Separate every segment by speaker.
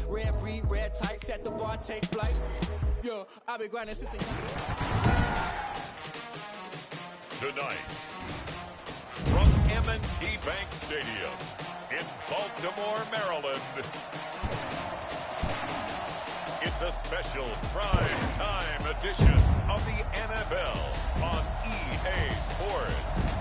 Speaker 1: Red breed, red tight, set the bar, take flight. Yo, I've been grinding since a young.
Speaker 2: Tonight, from M&T Bank Stadium in Baltimore, Maryland, it's a special prime time edition of the NFL on EA Sports.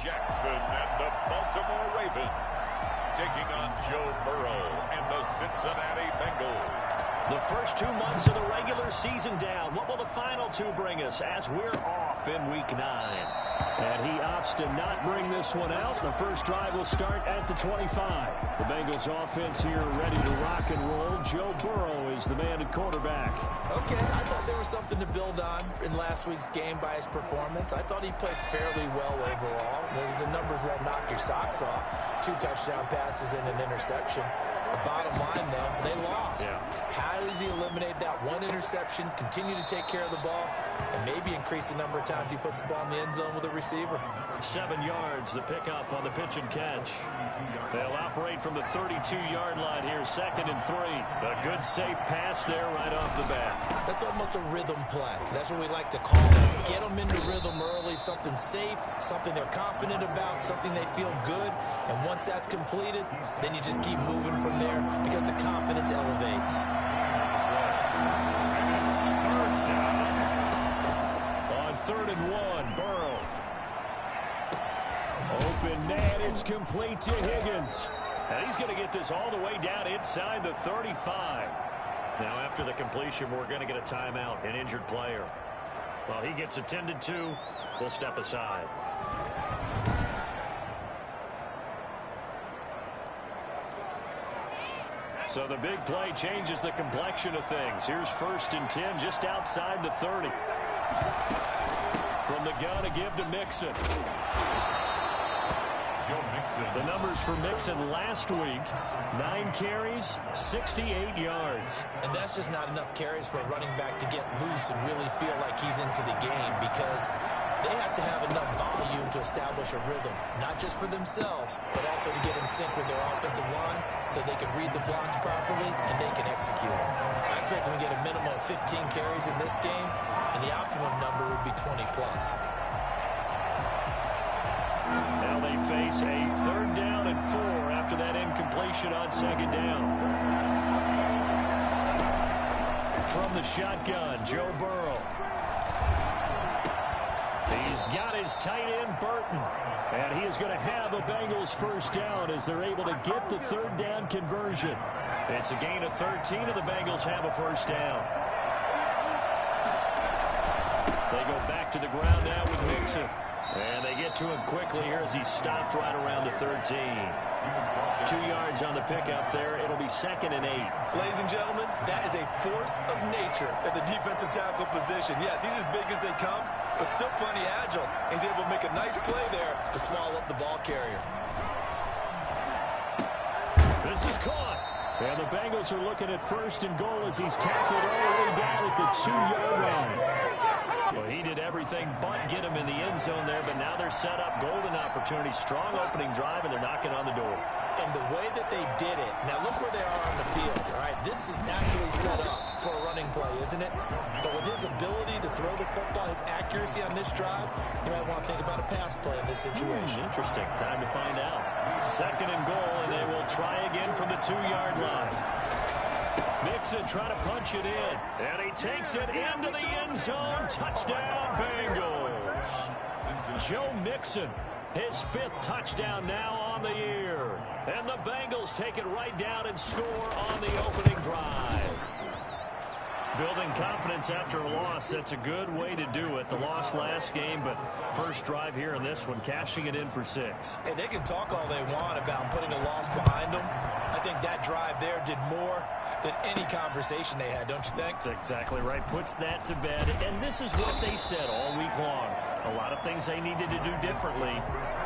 Speaker 2: Jackson and the Baltimore Ravens taking on Joe Burrow and the Cincinnati Bengals.
Speaker 3: The first 2 months of the regular season down. What will the final two bring us as we're off in Week 9? And he opts to not bring this one out. The first drive will start at the 25. The Bengals offense here ready to rock and roll. Joe Burrow is the man at quarterback.
Speaker 4: Okay, I thought there was something to build on in last week's game by his performance. I thought he played fairly well overall. The numbers won't knock your socks off. 2 touchdown passes and an interception. The bottom line, though, they lost. Yeah. How does he eliminate that one interception, continue to take care of the ball, and maybe increase the number of times he puts the ball in the end zone with a receiver?
Speaker 3: 7 yards, the pickup on the pitch and catch. They'll operate from the 32-yard line here, 2nd and 3. A good, safe pass there right off the bat.
Speaker 4: That's almost a rhythm play. That's what we like to call it. Get them into rhythm early, something safe, something they're confident about, something they feel good. And once that's completed, then you just keep moving from there because the confidence elevates.
Speaker 3: On 3rd and 1, Burrow. Open net, it's complete to Higgins. And he's going to get this all the way down inside the 35. Now after the completion, we're going to get a timeout, an injured player. Well, he gets attended to. We'll step aside. So the big play changes the complexion of things. Here's 1st and 10 just outside the 30. From the gun to give to Mixon. The numbers for Mixon last week, 9 carries, 68 yards.
Speaker 4: And that's just not enough carries for a running back to get loose and really feel like he's into the game, because they have to have enough volume to establish a rhythm, not just for themselves, but also to get in sync with their offensive line so they can read the blocks properly and they can execute. I expect them to get a minimum of 15 carries in this game, and the optimum number would be 20 plus.
Speaker 3: Now they face a 3rd down and 4 after that incompletion on 2nd down. From the shotgun, Joe Burrow. He's got his tight end, Burton. And he is going to have a Bengals 1st down as they're able to get the 3rd down conversion. It's a gain of 13, and the Bengals have a 1st down. They go back to the ground now with Mixon. And they get to him quickly here as he stopped right around the 13. 2 yards on the pickup there. It'll be 2nd and 8.
Speaker 5: Ladies and gentlemen, that is a force of nature at the defensive tackle position. Yes, he's as big as they come, but still plenty agile. He's able to make a nice play there to swallow up the ball carrier.
Speaker 3: This is caught. And the Bengals are looking at 1st and goal as he's tackled all the way down at the 2-yard line. Well, he did everything but get him in the end zone there, but now they're set up. Golden opportunity, strong opening drive, and they're knocking on the door.
Speaker 4: And the way that they did it, now look where they are on the field, all right? This is naturally set up for a running play, isn't it? But with his ability to throw the football, his accuracy on this drive, you might want to think about a pass play in this situation.
Speaker 3: Interesting. Time to find out. 2nd and goal, and they will try again from the 2-yard line. Mixon trying to punch it in, and he takes it into the end zone. Touchdown, Bengals. Joe Mixon, his 5th touchdown now on the year. And the Bengals take it right down and score on the opening drive. Building confidence after a loss, that's a good way to do it. The loss last game, but first drive here in this one, cashing it in for 6.
Speaker 4: Hey, they can talk all they want about putting a loss behind them. I think that drive there did more than any conversation they had, don't you think?
Speaker 3: That's exactly right. Puts that to bed. And this is what they said all week long. A lot of things they needed to do differently.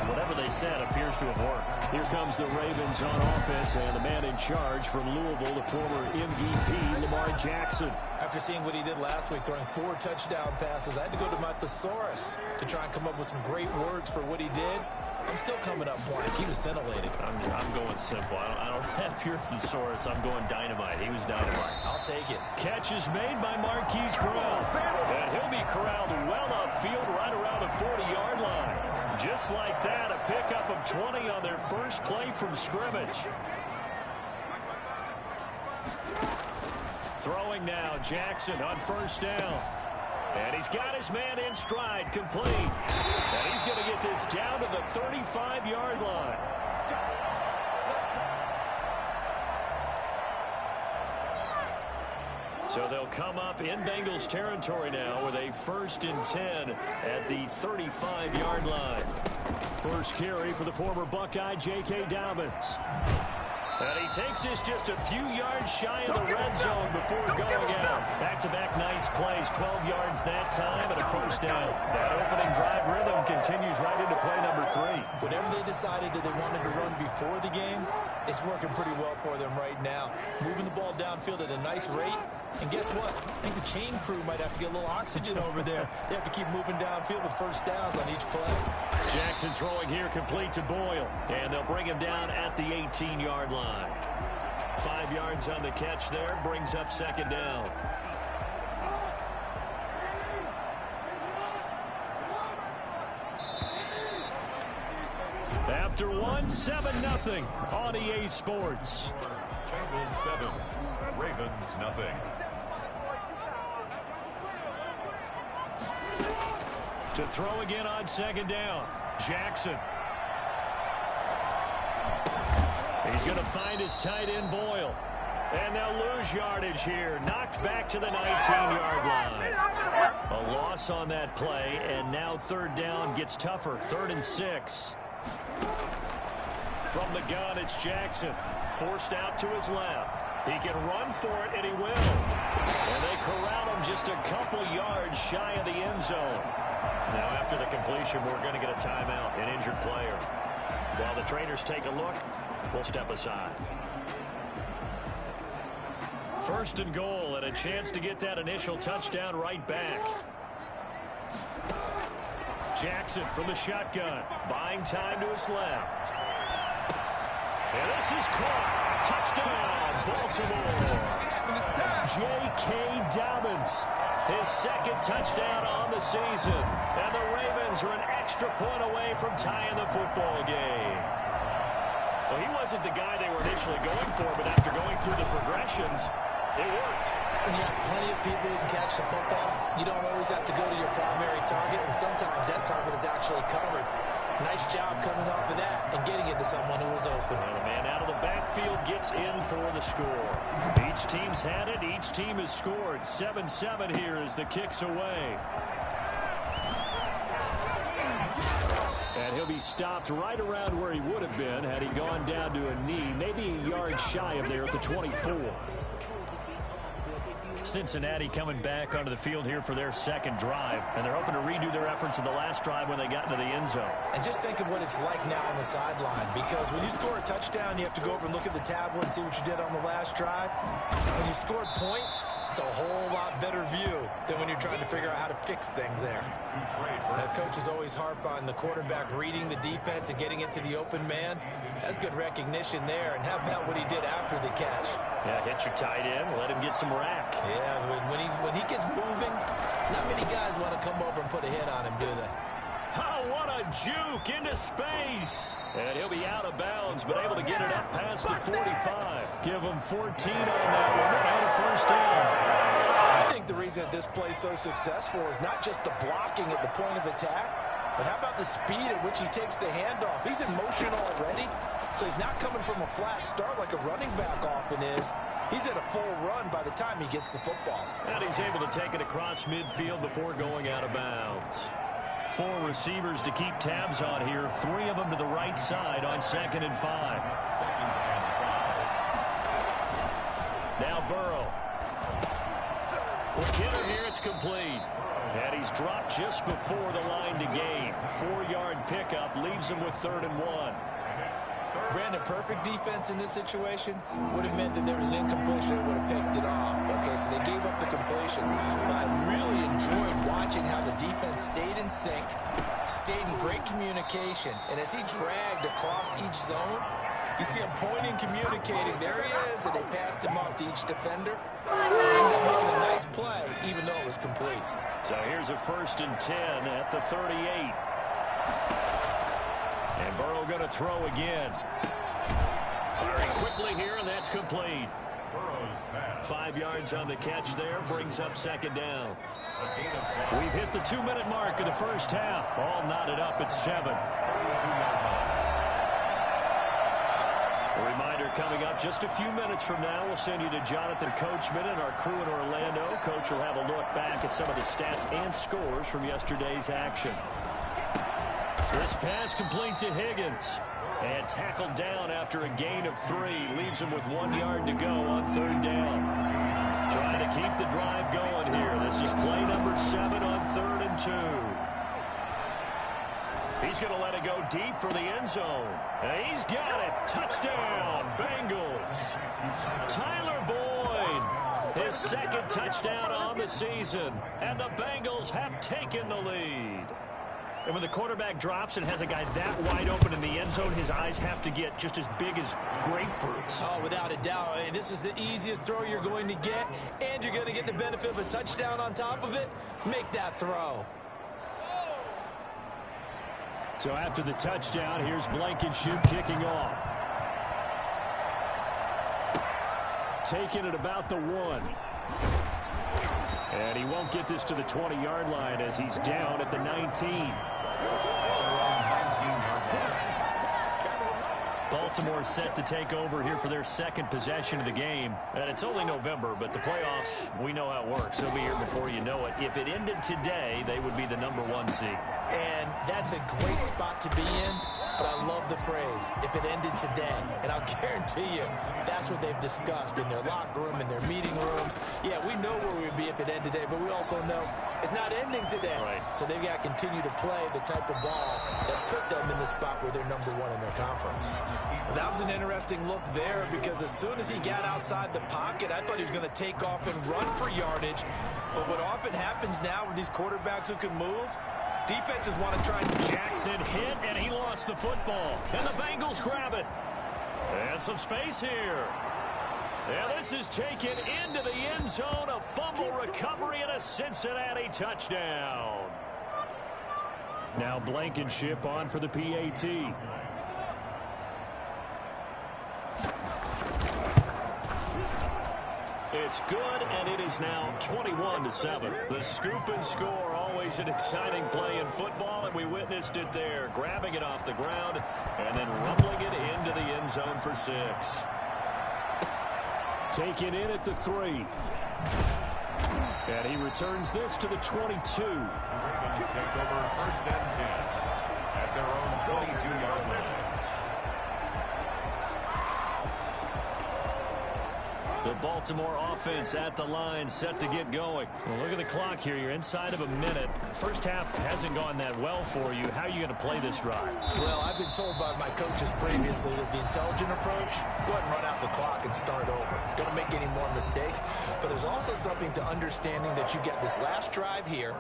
Speaker 3: Whatever they said appears to have worked. Here comes the Ravens on offense, and the man in charge from Louisville, the former MVP, Lamar Jackson.
Speaker 4: After seeing what he did last week, throwing 4 touchdown passes, I had to go to my thesaurus to try and come up with some great words for what he did. I'm still coming up blank. He was scintillating.
Speaker 3: I'm going simple. I don't have your thesaurus. I'm going dynamite. He was dynamite.
Speaker 4: I'll take it.
Speaker 3: Catch is made by Marquise Brown. And he'll be corralled well upfield right around the 40-yard line. Just like that, a pickup of 20 on their first play from scrimmage. Throwing now, Jackson on first down. And he's got his man in stride, complete. And he's going to get this down to the 35-yard line. So they'll come up in Bengals territory now with a 1st and 10 at the 35-yard line. First carry for the former Buckeye, J.K. Dobbins. And he takes this just a few yards shy of the red zone before going out. Back-to-back nice plays, 12 yards that time and a first down. That opening drive rhythm continues right into play number 3.
Speaker 4: Whatever they decided that they wanted to run before the game, it's working pretty well for them right now. Moving the ball downfield at a nice rate. And guess what? I think the chain crew might have to get a little oxygen over there. They have to keep moving downfield with first downs on each play.
Speaker 3: Jackson throwing here complete to Boyle. And they'll bring him down at the 18-yard line. 5 yards on the catch there. Brings up second down. After one, 7-0 on EA Sports.
Speaker 2: Bengals 7, Ravens nothing.
Speaker 3: To throw again on second down, Jackson. He's going to find his tight end, Boyle. And they'll lose yardage here. Knocked back to the 19-yard line. A loss on that play, and now third down gets tougher. 3rd and 6. From the gun, it's Jackson. Forced out to his left. He can run for it, and he will. And they corral him just a couple yards shy of the end zone. Now, after the completion, we're going to get a timeout, an injured player. While the trainers take a look, we'll step aside. 1st and goal, and a chance to get that initial touchdown right back. Jackson from the shotgun, buying time to his left. And this is caught. Touchdown, Baltimore. J.K. Dobbins, his 2nd touchdown on the season. And the Ravens are an extra point away from tying the football game. Well, he wasn't the guy they were initially going for, but after going through the progressions, it worked.
Speaker 4: When you have plenty of people who can catch the football, you don't always have to go to your primary target, and sometimes that target is actually covered. Nice job coming off of that and getting it to someone who was open.
Speaker 3: Well, the man out of the backfield gets in for the score. Each team's had it. Each team has scored. 7-7 here as the kick's away. And he'll be stopped right around where he would have been had he gone down to a knee, maybe a yard shy of there at the 24. Cincinnati coming back onto the field here for their 2nd drive, and they're hoping to redo their efforts in the last drive when they got into the end zone.
Speaker 4: And just think of what it's like now on the sideline, because when you score a touchdown, you have to go over and look at the tablet and see what you did on the last drive. When you scored points, it's a whole lot better view than when you're trying to figure out how to fix things there. The coaches always harp on the quarterback reading the defense and getting into the open man. That's good recognition there, and how about what he did after the catch?
Speaker 3: Yeah, hit your tight end, let him get some rack.
Speaker 4: Yeah, when he gets moving, not many guys want to come over and put a hit on him, do they?
Speaker 3: Oh, what a juke into space. And he'll be out of bounds, but able to get it up past the 45. Give him 14 on that one and a first down.
Speaker 6: I think the reason that this play is so successful is not just the blocking at the point of attack, but how about the speed at which he takes the handoff? He's in motion already, so he's not coming from a flat start like a running back often is. He's at a full run by the time he gets the football.
Speaker 3: And he's able to take it across midfield before going out of bounds. 4 receivers to keep tabs on here. 3 of them to the right side on 2nd and 5. Now Burrow. With Kittle here, it's complete. And he's dropped just before the line to gain. 4-yard pickup leaves him with 3rd and 1.
Speaker 4: Brandon, perfect defense in this situation would have meant that there was an incompletion and would have picked it off. Okay, so they gave up the completion. But I really enjoyed watching how the defense stayed in sync, stayed in great communication. And as he dragged across each zone, you see him pointing, communicating. There he is, and they passed him off to each defender. Ended up making a nice play, even though it was complete.
Speaker 3: So here's a 1st and 10 at the 38. And Burrow going to throw again. Firing quickly here, and that's complete. 5 yards on the catch there, brings up 2nd down. We've hit the 2-minute mark of the first half. All knotted up at 7. A reminder coming up just a few minutes from now, we'll send you to Jonathan Coachman and our crew in Orlando. Coach will have a look back at some of the stats and scores from yesterday's action. This pass complete to Higgins. And tackled down after a gain of 3. Leaves him with 1 yard to go on 3rd down. Trying to keep the drive going here. This is play number 7 on 3rd and 2. He's going to let it go deep for the end zone. And he's got it. Touchdown, Bengals. Tyler Boyd, his 2nd touchdown on the season. And the Bengals have taken the lead. And when the quarterback drops and has a guy that wide open in the end zone, his eyes have to get just as big as grapefruits.
Speaker 4: Oh, without a doubt. This is the easiest throw you're going to get, and you're going to get the benefit of a touchdown on top of it. Make that throw.
Speaker 3: So after the touchdown, here's Blankenship kicking off. Taking it about the 1. And he won't get this to the 20-yard line as he's down at the 19. Baltimore set to take over here for their 2nd possession of the game. And it's only November, but the playoffs, we know how it works. They'll be here before you know it. If it ended today, they would be the number 1 seed.
Speaker 4: And that's a great spot to be in. But I love the phrase, if it ended today. And I'll guarantee you, that's what they've discussed in their locker room, in their meeting rooms. Yeah, we know where we'd be if it ended today, but we also know it's not ending today.
Speaker 3: Right.
Speaker 4: So they've got to continue to play the type of ball that put them in the spot where they're number 1 in their conference. Well, that was an interesting look there because as soon as he got outside the pocket, I thought he was going to take off and run for yardage. But what often happens now with these quarterbacks who can move, defenses want to try and...
Speaker 3: Jackson hit, and he lost the football. And the Bengals grab it. And some space here. And this is taken into the end zone. A fumble recovery and a Cincinnati touchdown. Now Blankenship on for the PAT. It's good, and it is now 21-7. The scoop and score, always an exciting play in football, and we witnessed it there, grabbing it off the ground and then rumbling it into the end zone for 6. Taken in at the 3. And he returns this to the 22.
Speaker 2: Ravens take over 1st and 10 at their own 22-yard line.
Speaker 3: The Baltimore offense at the line, set to get going. Well, look at the clock here. You're inside of a minute. First half hasn't gone that well for you. How are you going to play this drive?
Speaker 4: Well, I've been told by my coaches previously that the intelligent approach, go ahead and run out the clock and start over. Don't make any more mistakes. But there's also something to understanding that you get this last drive here.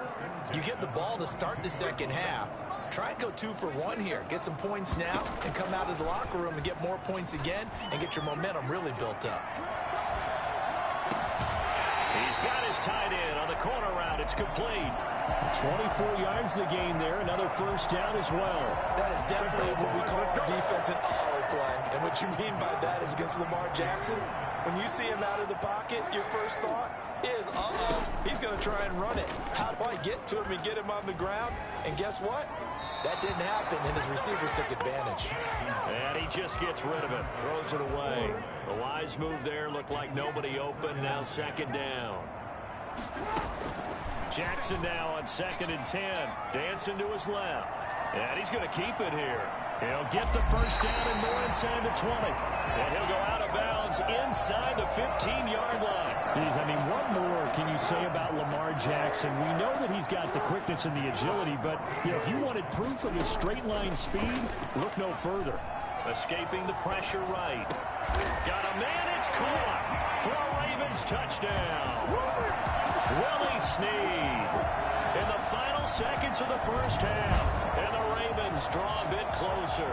Speaker 4: You get the ball to start the second half. Try and go 2 for 1 here. Get some points now and come out of the locker room and get more points again and get your momentum really built up.
Speaker 3: He's got his tight end on the corner route. It's complete. 24 yards to gain there. Another first down as well.
Speaker 6: That is definitely what we call the defense an uh-oh play. And what you mean by that is against Lamar Jackson, when you see him out of the pocket, your first thought is, uh-oh, he's going to try and run it. How do I get to him and get him on the ground? And guess what? That didn't happen, and his receivers took advantage.
Speaker 3: And he just gets rid of it, throws it away. A wise move there, looked like nobody open, now 2nd down. Jackson now on 2nd and 10, dancing to his left. And he's going to keep it here. He'll get the first down and more inside the 20. And he'll go out of bounds inside the 15-yard line.
Speaker 7: Geez, I mean, what more can you say about Lamar Jackson? We know that he's got the quickness and the agility, but if you wanted proof of his straight-line speed, look no further.
Speaker 3: Escaping the pressure right. Got a man, it's caught for a Ravens touchdown. Willie Snead in the final seconds of the first half. And the Ravens draw a bit closer.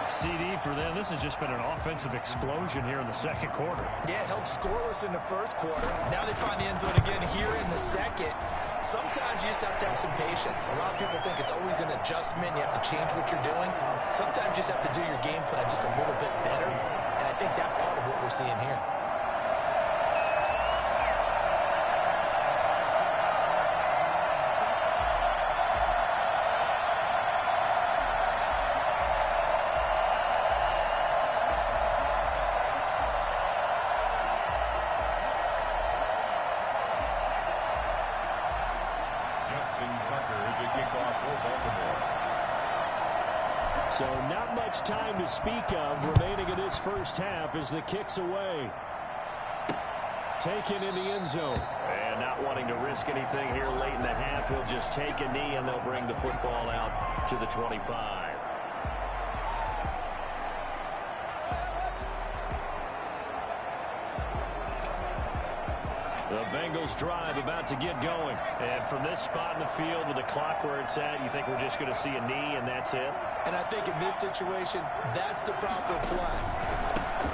Speaker 7: CD for them, this has just been an offensive explosion here in the second quarter.
Speaker 4: Yeah, held scoreless in the first quarter. Now they find the end zone again here in the second. Sometimes you just have to have some patience. A lot of people think it's always an adjustment. You have to change what you're doing. Sometimes you just have to do your game plan just a little bit better. And I think that's part of what we're seeing here.
Speaker 7: So not much time to speak of remaining in this first half as the kick's away. Taken in the end zone.
Speaker 3: And not wanting to risk anything here late in the half, he'll just take a knee and they'll bring the football out to the 25. The Bengals drive about to get going. And from this spot in the field with the clock where it's at, you think we're just going to see a knee and that's it?
Speaker 4: And I think in this situation, that's the proper play.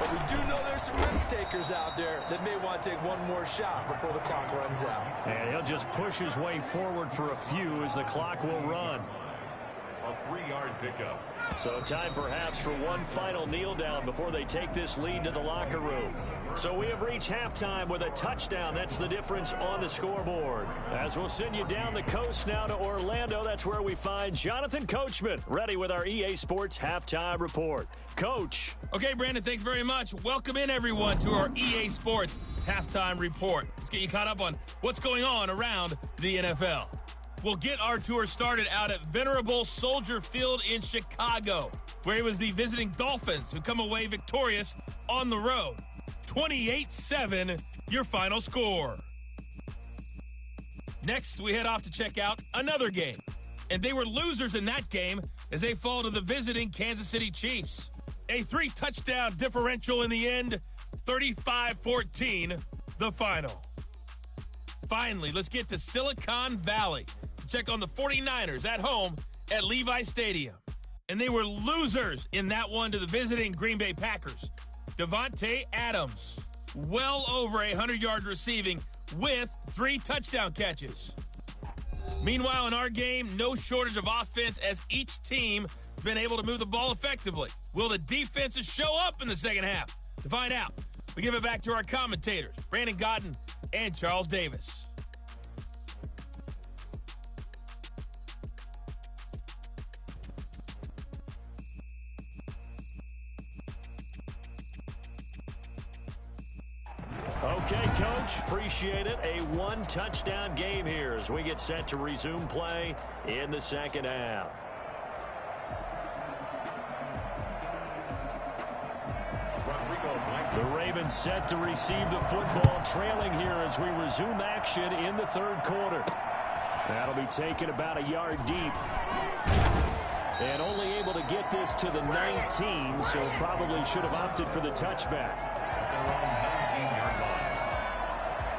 Speaker 4: But we do know there's some risk takers out there that may want to take one more shot before the clock runs out.
Speaker 3: And he'll just push his way forward for a few as the clock will run.
Speaker 2: A 3-yard pickup.
Speaker 3: So time perhaps for one final kneel down before they take this lead to the locker room. So we have reached halftime with a touchdown. That's the difference on the scoreboard. As we'll send you down the coast now to Orlando, that's where we find Jonathan Coachman, ready with our EA Sports Halftime Report. Coach.
Speaker 8: Okay, Brandon, thanks very much. Welcome in, everyone, to our EA Sports Halftime Report. Let's get you caught up on what's going on around the NFL. We'll get our tour started out at Venerable Soldier Field in Chicago, where it was the visiting Dolphins who come away victorious on the road. 28-7, your final score. Next, we head off to check out another game. And they were losers in that game as they fall to the visiting Kansas City Chiefs. A 3-touchdown differential in the end, 35-14, the final. Finally, let's get to Silicon Valley to check on the 49ers at home at Levi Stadium. And they were losers in that one to the visiting Green Bay Packers. Devontae Adams, well over 100 yards receiving with 3 touchdown catches. Meanwhile, in our game, no shortage of offense as each team has been able to move the ball effectively. Will the defenses show up in the second half? To find out, we give it back to our commentators, Brandon Godden and Charles Davis.
Speaker 3: Okay, Coach, appreciate it. A 1-touchdown game here as we get set to resume play in the second half. The Ravens set to receive the football, trailing here as we resume action in the third quarter. That'll be taken about a yard deep. And only able to get this to the 19, so probably should have opted for the touchback.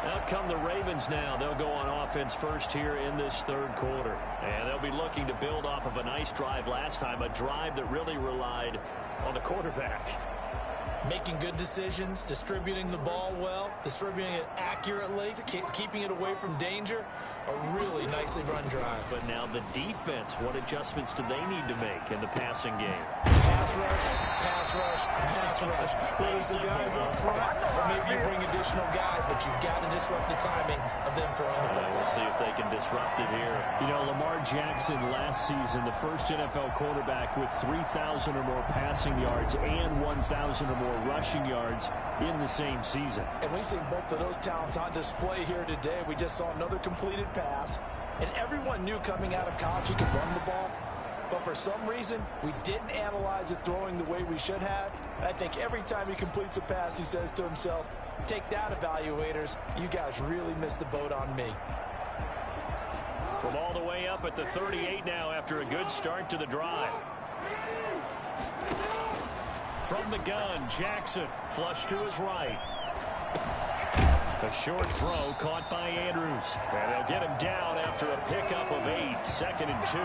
Speaker 3: Out come the Ravens now. They'll go on offense first here in this third quarter. And they'll be looking to build off of a nice drive last time, a drive that really relied on the quarterback.
Speaker 4: Making good decisions, distributing the ball well, distributing it accurately, keeping it away from danger. A really nicely run drive.
Speaker 3: But now the defense, what adjustments do they need to make in the passing game?
Speaker 4: Pass rush, pass rush, pass rush. Whether it's the guys up front or maybe you bring additional guys, but you've got to disrupt the timing of them throwing the football.
Speaker 3: We'll see if they can disrupt it here.
Speaker 7: You know, Lamar Jackson last season, the first NFL quarterback with 3,000 or more passing yards and 1,000 or more rushing yards in the same season.
Speaker 6: And we see both of those talents on display here today. We just saw another completed pass. And everyone knew coming out of college he could run the ball. but for some reason, we didn't analyze it throwing the way we should have. And I think every time he completes a pass, he says to himself, take that, evaluators. You guys really missed the boat on me.
Speaker 3: From all the way up at the 38 now after a good start to the drive. From the gun, Jackson, flush to his right. A short throw caught by Andrews. And they'll get him down after a pickup of 8, 2nd and 2.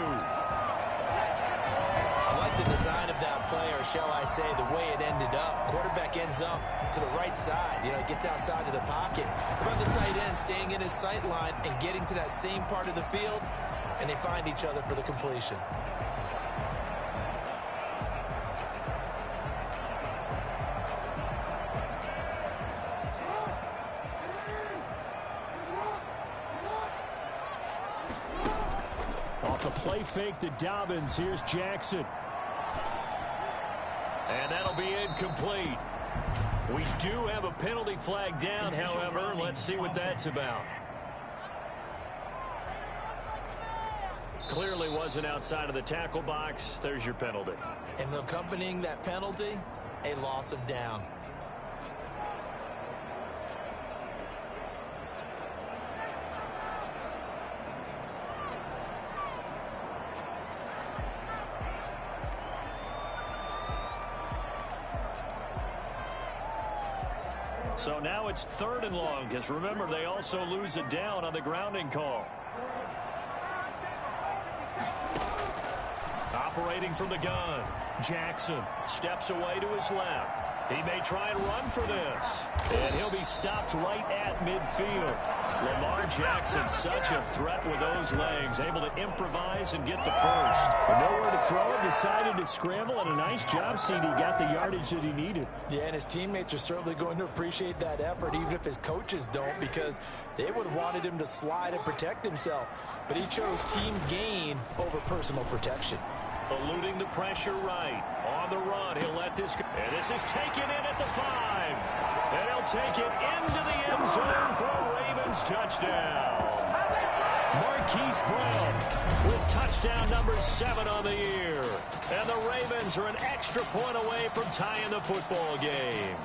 Speaker 4: I like the design of that play, or shall I say the way it ended up. Quarterback ends up to the right side. You know, he gets outside of the pocket. How about the tight end staying in his sight line and getting to that same part of the field, and they find each other for the completion.
Speaker 7: Off the play fake to Dobbins. Here's Jackson.
Speaker 3: And that'll be incomplete. We do have a penalty flag down, however. Let's see what that's about. Clearly wasn't outside of the tackle box. There's your penalty.
Speaker 4: And accompanying that penalty, a loss of down.
Speaker 3: So now it's 3rd and long, because remember, they also lose it down on the grounding call. Operating from the gun, Jackson steps away to his left. He may try and run for this. And he'll be stopped right at midfield. Lamar Jackson, such a threat with those legs, able to improvise and get the first.
Speaker 7: Nowhere to throw it, decided to scramble, and a nice job seeing he got the yardage that he needed.
Speaker 6: Yeah, and his teammates are certainly going to appreciate that effort, even if his coaches don't, because they would have wanted him to slide and protect himself. But he chose team gain over personal protection.
Speaker 3: Eluding the pressure right. On the run, he'll let this go. And this is taken in at the 5. And he'll take it into the end zone for a Ravens touchdown. Marquise Brown with touchdown number 7 on the year. And the Ravens are an extra point away from tying the football game.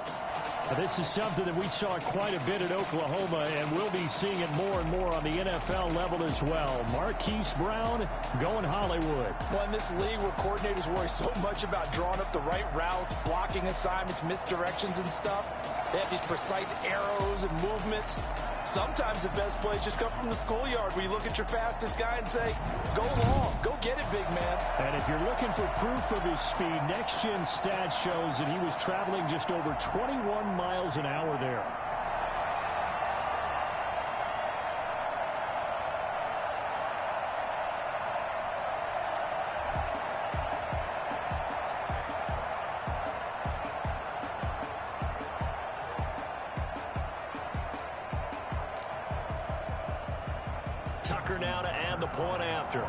Speaker 7: This is something that we saw quite a bit at Oklahoma, and we'll be seeing it more and more on the NFL level as well. Marquise Brown going Hollywood.
Speaker 6: Well, in this league where coordinators worry so much about drawing up the right routes, blocking assignments, misdirections and stuff, they have these precise arrows and movements. Sometimes the best plays just come from the schoolyard where you look at your fastest guy and say, go long, go get it, big man.
Speaker 7: And if you're looking for proof of his speed, Next Gen Stats shows that he was traveling just over 21 miles an hour there.
Speaker 3: Tucker now to add the point after.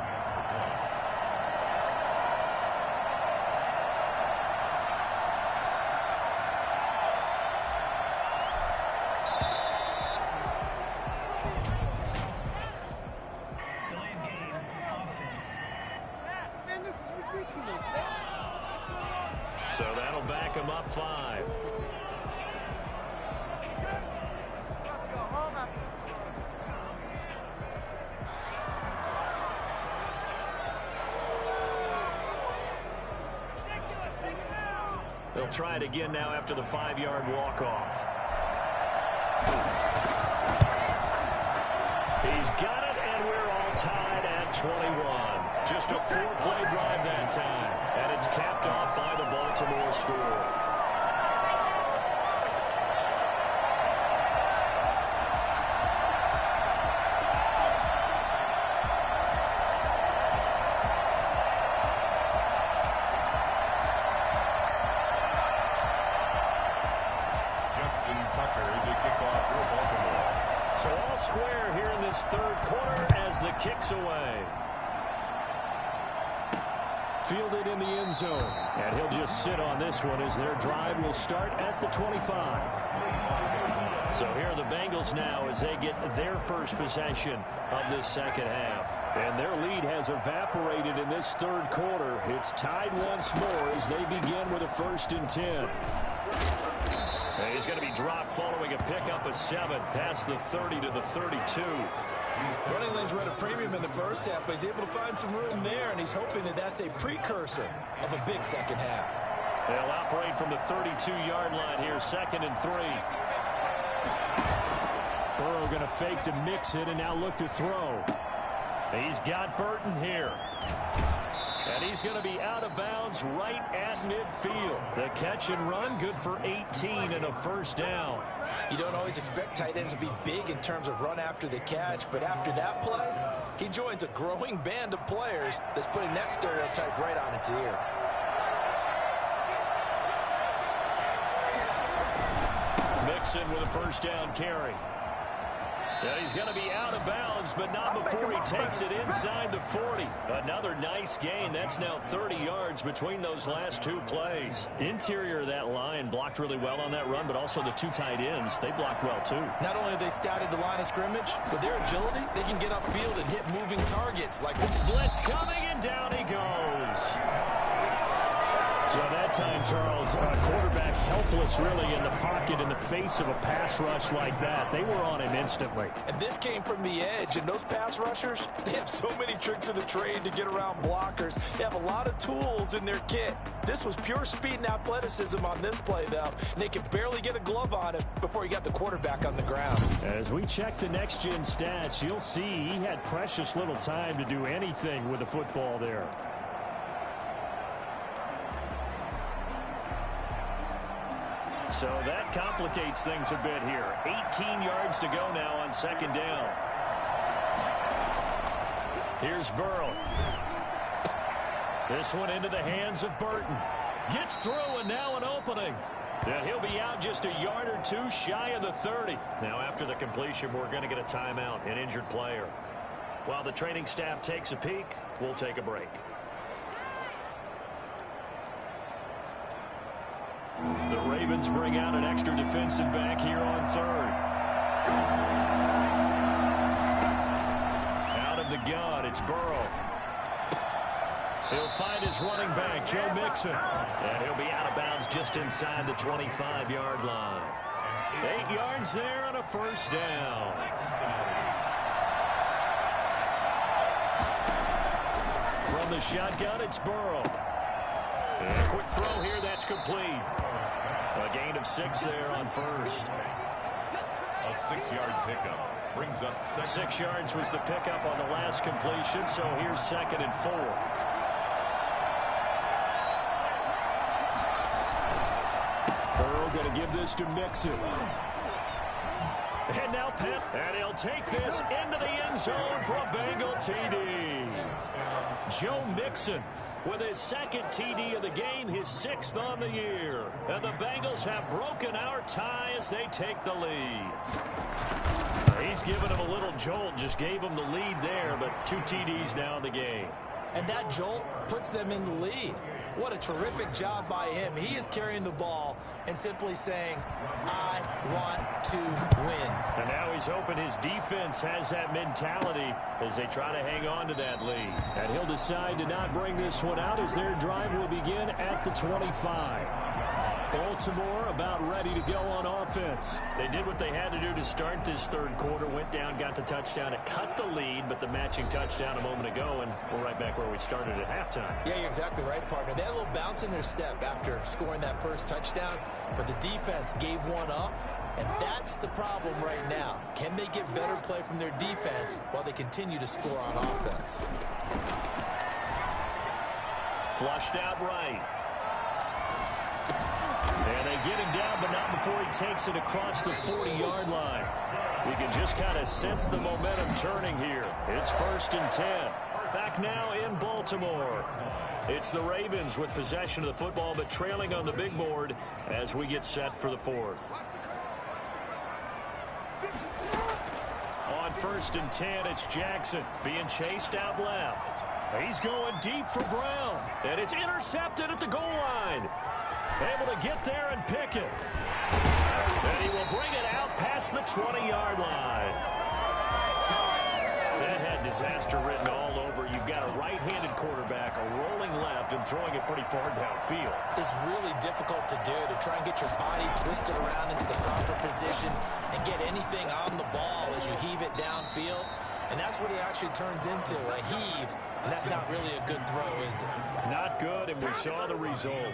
Speaker 9: Delayed game, offense.
Speaker 10: Man, this is ridiculous.
Speaker 3: So that'll back him up 5. They'll try it again now after the 5-yard walk-off. He's got it, and we're all tied at 21. Just a 4-play drive that time, and it's capped off by the Baltimore score. So all square here in this 3rd quarter as the kick's away.
Speaker 7: Fielded in the end zone. And he'll just sit on this one as their drive will start at the 25.
Speaker 3: So here are the Bengals now as they get their first possession of this second half.
Speaker 7: And their lead has evaporated in this third quarter. It's tied once more as they begin with a 1st and 10.
Speaker 3: And he's going to be dropped following a pickup of 7 past the 30 to the 32.
Speaker 4: Running lanes were at a premium in the first half, but he's able to find some room there, and he's hoping that that's a precursor of a big second half.
Speaker 3: They'll operate from the 32-yard line here, 2nd and 3.
Speaker 7: Burrow going to fake to mix it and now look to throw.
Speaker 3: He's got Burton here. And he's going to be out of bounds right at midfield. The catch and run, good for 18 and a 1st down.
Speaker 6: You don't always expect tight ends to be big in terms of run after the catch, but after that play, he joins a growing band of players that's putting that stereotype right on its ear.
Speaker 3: Mixon with a 1st down carry. Yeah, he's going to be out of bounds, but not before he takes it inside the 40. Another nice gain. That's now 30 yards between those last 2 plays. Interior of that line blocked really well on that run, but also the 2 tight ends, they blocked well too.
Speaker 4: Not only have they scouted the line of scrimmage, but their agility, they can get upfield and hit moving targets. Like
Speaker 3: blitz coming, and down he goes.
Speaker 7: So that time, Charles, quarterback helpless really in the pocket in the face of a pass rush like that. They were on him instantly.
Speaker 6: And this came from the edge, and those pass rushers, they have so many tricks of the trade to get around blockers. They have a lot of tools in their kit. This was pure speed and athleticism on this play, though, and they could barely get a glove on him before he got the quarterback on the ground.
Speaker 7: As we check the next-gen stats, you'll see he had precious little time to do anything with the football there.
Speaker 3: So that complicates things a bit here. 18 yards to go now on 2nd down. Here's Burrow. This one into the hands of Burton. Gets through, and now an opening. And he'll be out just a yard or 2 shy of the 30. Now after the completion, we're going to get a timeout, an injured player. While the training staff takes a peek, we'll take a break. The Ravens bring out an extra defensive back here on 3rd. Out of the gun, it's Burrow. He'll find his running back, Joe Mixon. And he'll be out of bounds just inside the 25-yard line. 8 yards there on a 1st down. From the shotgun, it's Burrow. And a quick throw here, that's complete. A gain of 6 there on 1st.
Speaker 2: A 6-yard pickup brings up
Speaker 3: 6 yards was the pickup on the last completion, so here's 2nd and 4.
Speaker 7: Burrow going to give this to Mixon.
Speaker 3: And now Pitt, and he'll take this into the end zone for a Bengal TD. Joe Mixon with his 2nd TD of the game, his 6th on the year. And the Bengals have broken our tie as they take the lead. He's given him a little jolt, just gave him the lead there, but 2 TDs now in the game.
Speaker 4: And that jolt puts them in the lead. What a terrific job by him. He is carrying the ball and simply saying, I want to win.
Speaker 3: And now he's hoping his defense has that mentality as they try to hang on to that lead.
Speaker 7: And he'll decide to not bring this one out as their drive will begin at the 25. Baltimore about ready to go on offense.
Speaker 3: They did what they had to do to start this 3rd quarter. Went down, got the touchdown to cut the lead, but the matching touchdown a moment ago, and we're right back where we started at halftime.
Speaker 4: Yeah, you're exactly right, partner. They had a little bounce in their step after scoring that first touchdown, but the defense gave one up, and that's the problem right now. Can they get better play from their defense while they continue to score on offense?
Speaker 3: Flushed out right. And they get him down, but not before he takes it across the 40-yard line. You can just kind of sense the momentum turning here. It's 1st and 10. Back now in Baltimore. It's the Ravens with possession of the football, but trailing on the big board as we get set for the 4th. On 1st and 10, it's Jackson being chased out left. He's going deep for Brown, and it's intercepted at the goal line. Able to get there and pick it. And he will bring it out past 20-yard line. That had disaster written all over. You've got a right-handed quarterback, a rolling left, and throwing it pretty far downfield.
Speaker 4: It's really difficult to do, to try and get your body twisted around into the proper position and get anything on the ball as you heave it downfield. And that's what it actually turns into, a heave. And that's not really a good throw, is it?
Speaker 3: Not good, and we saw the result.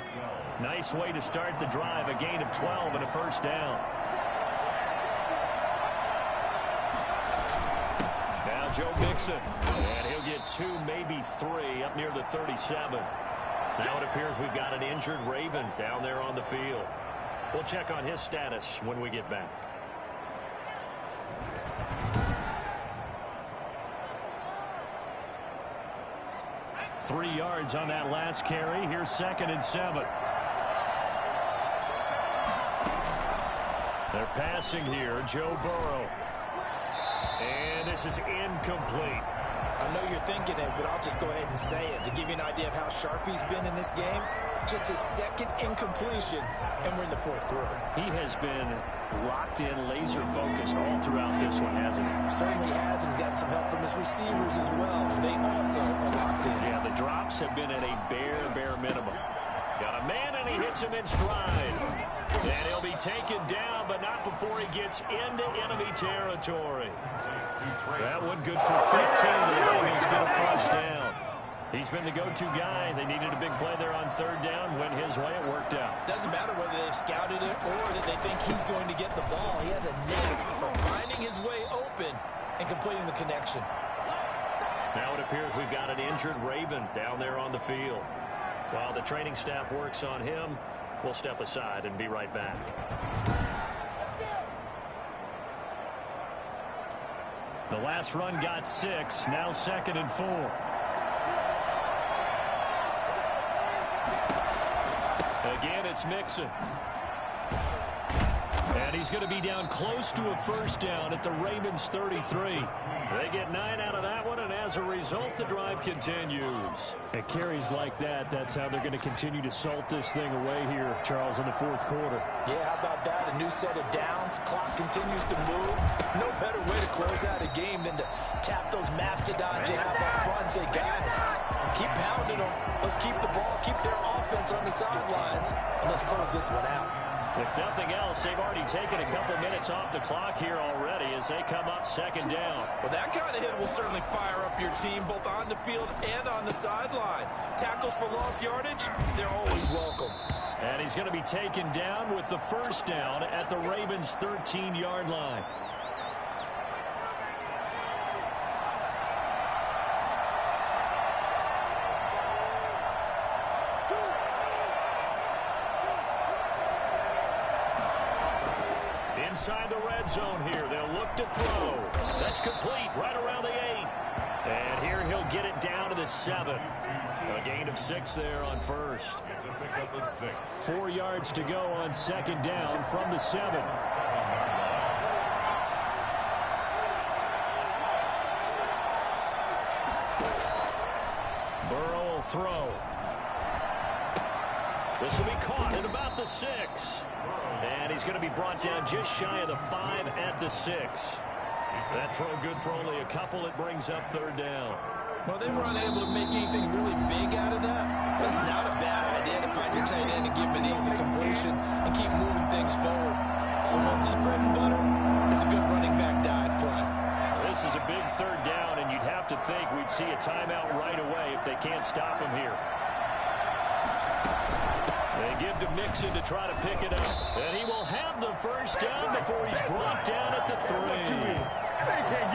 Speaker 3: Nice way to start the drive, a gain of 12 and a first down. Now Joe Mixon, and he'll get 2, maybe 3 up near the 37. Now it appears we've got an injured Raven down there on the field. We'll check on his status when we get back. Three yards on that last carry. Here's 2nd and 7. They're passing here. Joe Burrow. And this is incomplete.
Speaker 4: I know you're thinking it, but I'll just go ahead and say it. To give you an idea of how sharp he's been in this game, just his 2nd incompletion, and we're in the 4th quarter.
Speaker 3: He has been locked in, laser focused all throughout this one, hasn't he?
Speaker 4: Certainly has, and he's gotten some help from his receivers as well. They also are locked in.
Speaker 3: Yeah, the drops have been at a bare minimum. Got a man, and he hits him in stride. And he'll be taken down, but not before he gets into enemy territory. That one good for 15. The Ravens get a first down. He's been the go-to guy. They needed a big play there on 3rd down. Went his way. It worked out.
Speaker 4: Doesn't matter whether they've scouted it or that they think he's going to get the ball. He has a knack for finding his way open and completing the connection.
Speaker 3: Now it appears we've got an injured Raven down there on the field. While the training staff works on him, we'll step aside and be right back. The last run got 6. Now 2nd and 4. Again, it's Mixon. And he's going to be down close to a first down at the Ravens 33. They get 9 out of that one, and as a result, the drive continues.
Speaker 7: At carries like that, that's how they're going to continue to salt this thing away here, Charles, in the 4th quarter.
Speaker 4: Yeah, how about that? A new set of downs. Clock continues to move. No better way to close out a game than to tap those mastodons you have up front and say, guys, keep pounding them. Let's keep the ball, keep their offense on the sidelines, and let's close this one out.
Speaker 3: If nothing else, they've already taken a couple minutes off the clock here already as they come up 2nd down.
Speaker 5: Well, that kind of hit will certainly fire up your team both on the field and on the sideline. Tackles for lost yardage, they're always welcome.
Speaker 3: And he's going to be taken down with the first down at the Ravens' 13-yard line. Inside the red zone here. They'll look to throw. That's complete right around the 8. And here he'll get it down to the 7. A gain of 6 there on first.
Speaker 7: 4 yards to go on 2nd down from the 7.
Speaker 3: Burrow will throw. This will be caught at about the 6. And he's going to be brought down just shy of the 5 at the 6. That throw good for only a couple. It brings up 3rd down.
Speaker 4: Well, they were unable to make anything really big out of that. But it's not a bad idea to find your tight end and give him an easy completion and keep moving things forward. Almost his bread and butter is a good running back dive play.
Speaker 3: This is a big 3rd down, and you'd have to think we'd see a timeout right away if they can't stop him here. They give to Mixon to try to pick it up. And he will have the first down before he's brought down at the 3.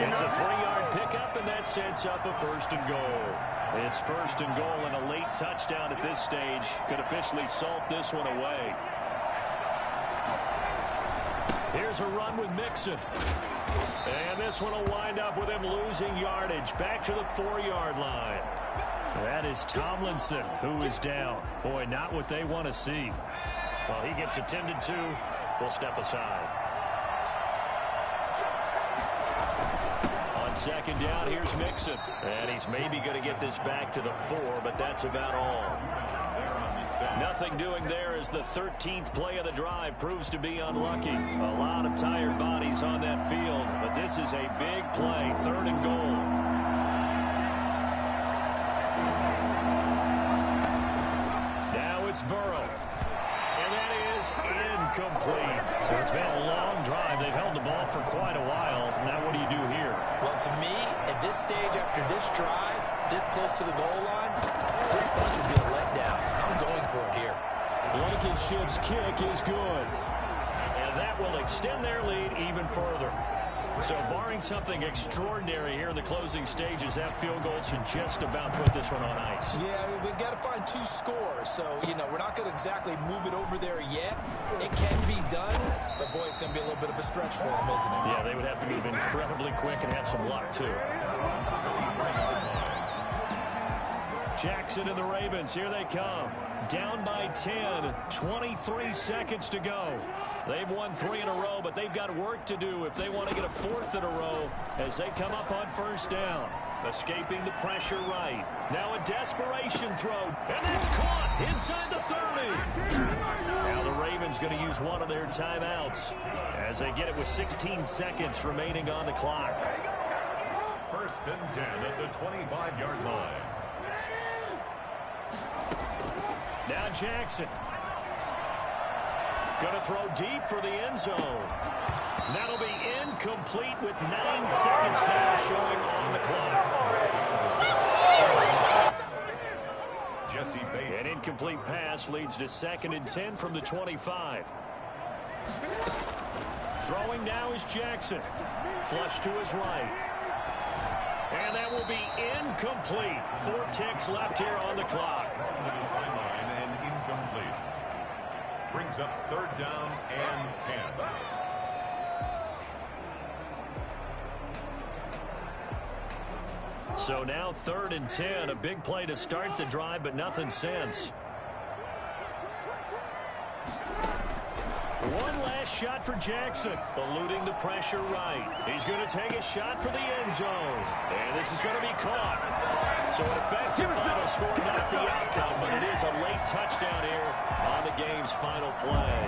Speaker 3: It's a 3-yard pickup, and that sets up a 1st and goal. It's 1st and goal, and a late touchdown at this stage could officially salt this one away. Here's a run with Mixon. And this one will wind up with him losing yardage back to the 4-yard line. That is Tomlinson, who is down. Boy, not what they want to see. Well, he gets attended to. We'll step aside. On 2nd down, here's Mixon. And he's maybe going to get this back to the 4, but that's about all. Nothing doing there as the 13th play of the drive proves to be unlucky. A lot of tired bodies on that field, but this is a big play, 3rd and goal. Now it's Burrow. And that is incomplete. So it's been a long drive. They've held the ball for quite a while. Now what do you do here?
Speaker 4: Well, to me, at this stage after this drive, this close to the goal line, 3 points would be a letdown. I'm going for it here.
Speaker 3: Blankenship's kick is good. And that will extend their lead even further. So barring something extraordinary here in the closing stages, that field goal should just about put this one on ice.
Speaker 4: Yeah, we've got to find 2 scores. So, we're not going to exactly move it over there yet. It can be done, but, boy, it's going to be a little bit of a stretch for them, isn't it?
Speaker 3: Yeah, they would have to move incredibly quick and have some luck, too. Jackson and the Ravens, here they come. Down by 10, 23 seconds to go. They've won 3 in a row, but they've got work to do if they want to get a 4th in a row as they come up on 1st down. Escaping the pressure right. Now a desperation throw, and it's caught inside the 30. Now the Ravens going to use one of their timeouts as they get it with 16 seconds remaining on the clock.
Speaker 2: 1st and 10 at the 25-yard line.
Speaker 3: Now Jackson. Going to throw deep for the end zone. That'll be incomplete with 9 seconds now showing on the clock. An incomplete pass leads to 2nd and 10 from the 25. Throwing now is Jackson. Flush to his right. And that will be incomplete. 4 ticks left here on the clock.
Speaker 2: And incomplete. Brings up 3rd down and 10.
Speaker 3: So now 3rd and 10. A big play to start the drive, but nothing since. One last shot for Jackson. Eluding the pressure right. He's going to take a shot for the end zone. And this is going to be caught. So it affects the final score, not the outcome, but it is a late touchdown here on the game's final play.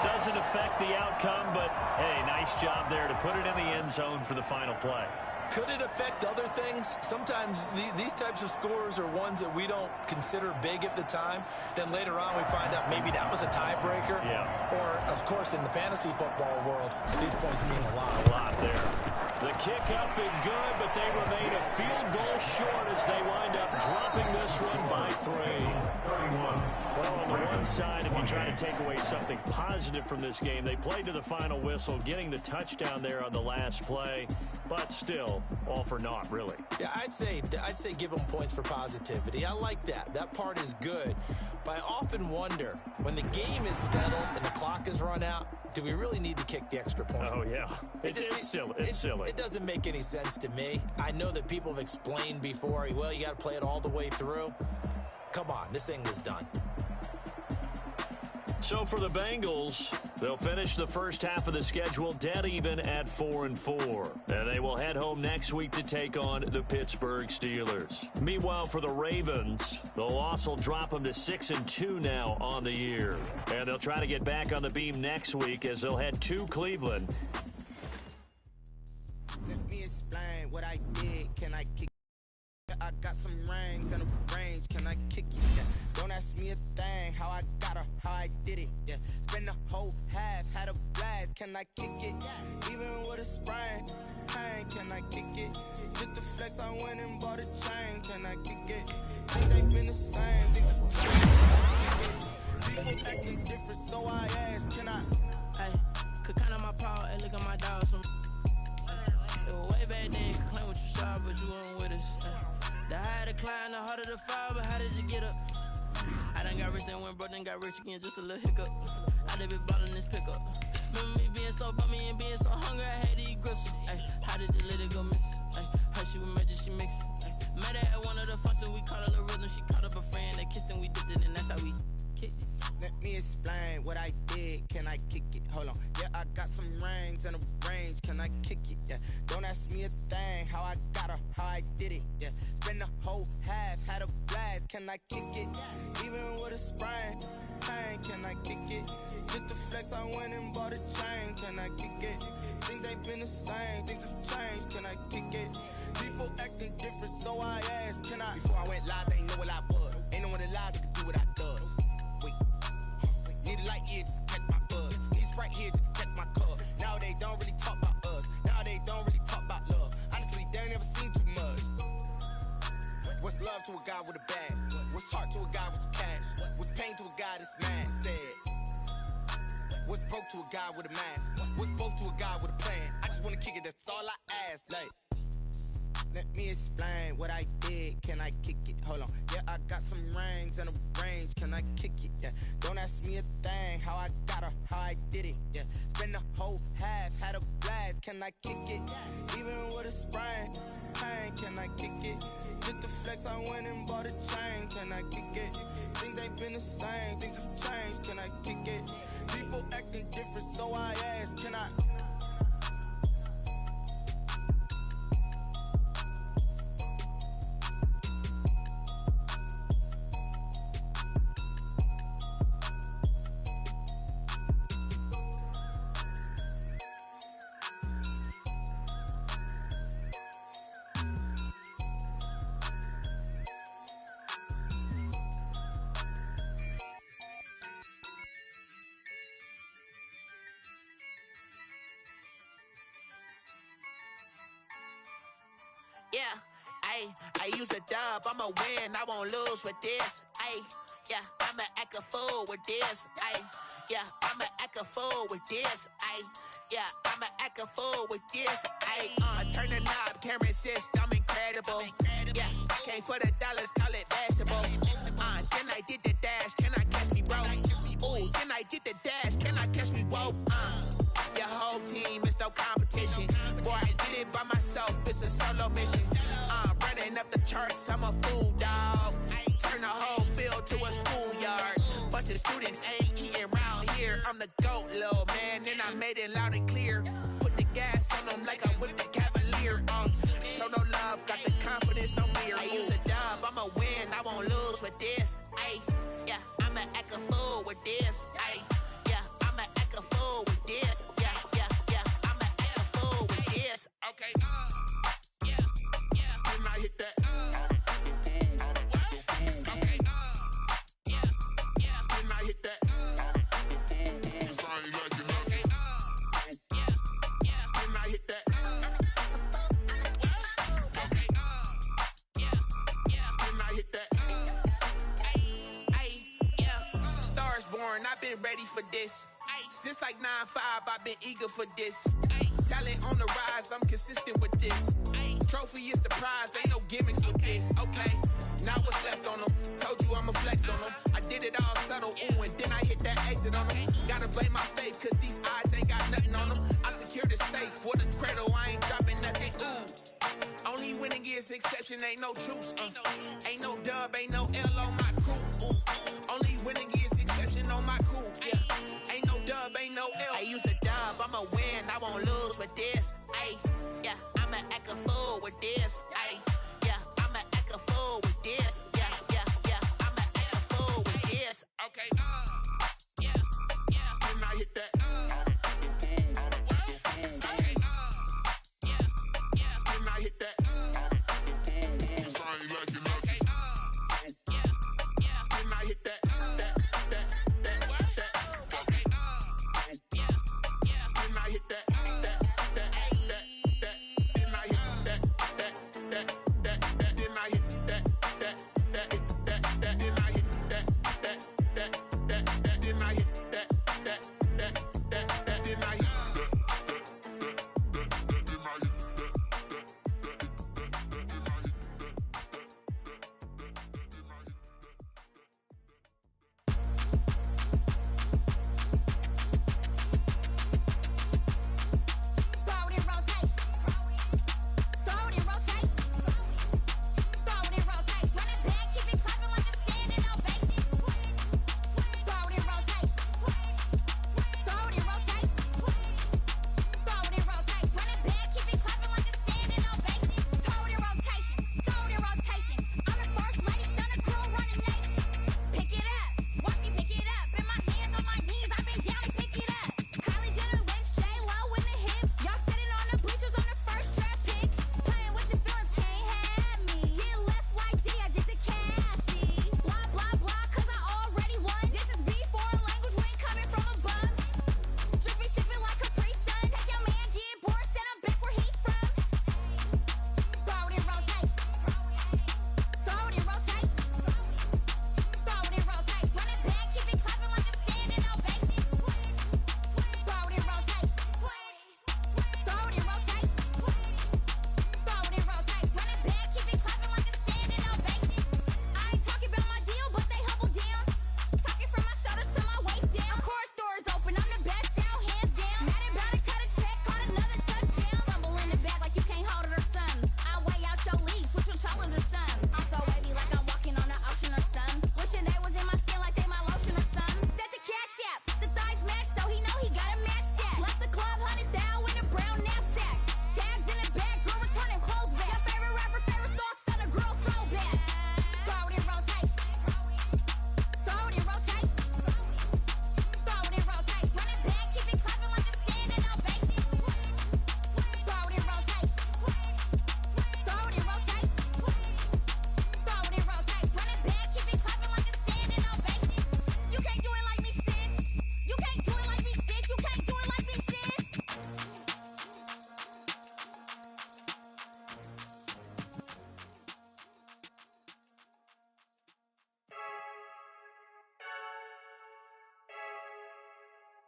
Speaker 3: Doesn't affect the outcome, but, hey, nice job there to put it in the end zone for the final play.
Speaker 4: Could it affect other things? Sometimes these types of scores are ones that we don't consider big at the time. Then later on we find out maybe that was a tiebreaker.
Speaker 3: Yeah.
Speaker 4: Or, of course, in the fantasy football world, these points mean a lot.
Speaker 3: A lot there. The kick up and good, but they remain a field goal short as they wind up dropping this one by 3.
Speaker 2: 31.
Speaker 3: Well, on the one side, if you try to take away something positive from this game, they played to the final whistle, getting the touchdown there on the last play, but still, all for naught, really.
Speaker 4: Yeah, I'd say give them points for positivity. I like that. That part is good. But I often wonder, when the game is settled and the clock is run out, do we really need to kick the extra point?
Speaker 3: Oh, yeah. It's silly. It's silly.
Speaker 4: It doesn't make any sense to me. I know that people have explained before, well, you got to play it all the way through. Come on, this thing is done.
Speaker 3: So for the Bengals, they'll finish the first half of the schedule dead even at 4-4. And they will head home next week to take on the Pittsburgh Steelers. Meanwhile, for the Ravens, the loss will drop them to 6-2 now on the year. And they'll try to get back on the beam next week as they'll head to Cleveland.
Speaker 1: Let me explain what I did. Can I kick? I got some rings and a range. Can I kick it? Yeah. Don't ask me a thing. How I got her, how I did it. Yeah. Spend the whole half, had a blast. Can I kick it? Even with a sprain, pain. Can I kick it? Just to flex, I went and bought a chain. Can I kick it? Things ain't been the same. People acting different, so I asked, can I?
Speaker 11: Hey, could count on my power and look at my dogs. It was way back then, could claim what you saw, but you weren't with us. The higher the climb, the harder the fall, but how did you get up? I done got rich, then went broke, then got rich again, just a little hiccup. I done been ballin' this pickup. Remember me being so bummy and being so hungry, I had to eat gristle. Ay, how did you let it go miss? Ay, her she was magic, she mixed. Met her at one of the functions, we caught her the rhythm, she caught up a friend, they kissed and we dipped it, and that's how we kicked it.
Speaker 1: Let me explain what I did. Can I kick it? Hold on. Yeah, I got some rings and a range. Can I kick it? Yeah. Don't ask me a thing. How I got her, how I did it. Yeah. Spend the whole half, had a blast. Can I kick it? Even with a sprain, ain't been the same, things have changed, can I kick it? People acting different, so I asked, can I? Before I went live, they ain't know what I was. Ain't no one alive that could do what I does. Wait, need a light here just to catch my buzz. Need Sprite here just to catch my cup. Now they don't really talk about us. Now they don't really talk about love. Honestly, they ain't never seen too much. What's love to a guy with a bag? What's heart to a guy with some cash? What's pain to a guy that's mad? Said. What's broke to a guy with a mask? What's broke to a guy with a plan? I just wanna kick it, that's all I ask. Like, let me explain what I did. Can I kick it? Hold on. Yeah, I got some rings and a range. Can I kick it? Yeah. Don't ask me a thing. How I got her, how I did it. Yeah. Spend the whole half, had a blast. Can I kick it? Even with a sprain. Pain, can I kick it? Just the flex, I went and bought a chain. Can I kick it? Things ain't been the same. Things have changed. Can I kick it? People acting different, so I ask, can I?
Speaker 12: Yeah, I use a dub, I'ma win, I won't lose with this. Yeah, I'ma act a fool with this. Yeah, I'ma act a fool with this. Yeah, I'ma act a fool with this. I turn the knob, camera assist, I'm incredible. Yeah, came for the dollars, call it vegetable. Then I did the dash, can I catch me, bro? Ooh, then I did the dash, can I catch me, whoa? Your whole team is no competition. Boy, I did it by myself, it's a solo mission. Running up the charts, I'm a fool, dog. Turn the whole field to a schoolyard. Bunch of students ain't eating round here. I'm the GOAT, little man, and I made it loud and clear. Put the gas on them like I'm with the Cavalier. Show no love, got the confidence, no fear. I use a dub, I'ma win, I won't lose with this. Yeah, I'ma act a fool with this. Yeah, I'ma act a fool with this. Yeah, I'ma act a fool with this. Okay. Can I hit that? Okay. Can I hit that? Cause I ain't like it. Okay. Can I hit that? Okay. Can I hit that? Yeah. Stars born, I've been ready for this. Since like 9-5, I've been eager for this. Talent on the rise, I'm consistent with this. Trophy is the prize, ain't no gimmicks with this. Okay, now what's left on them? Told you I'ma flex on them. I did it all subtle, ooh, and then I hit that exit on them. Gotta blame my faith, cause these odds ain't got nothing on them. I secured the safe for the cradle, I ain't dropping nothing, ooh. Only winning is exception, ain't no truce. Ain't no dub, ain't no L on my crew, ooh. Only winning is exception on my crew, yeah. Ain't no dub, ain't no L. I use a dub, I'ma win, I won't lose with this. Yeah, I'ma act a fool with this. Yeah, I'ma act a fool with this. Yeah, I'ma act a fool with this. Okay. Can I hit that? Okay. Can I hit that? Cause I ain't like it. Okay. Can I hit that? Can I hit that?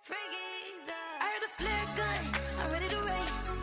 Speaker 11: I heard the flare gun, I'm ready to race.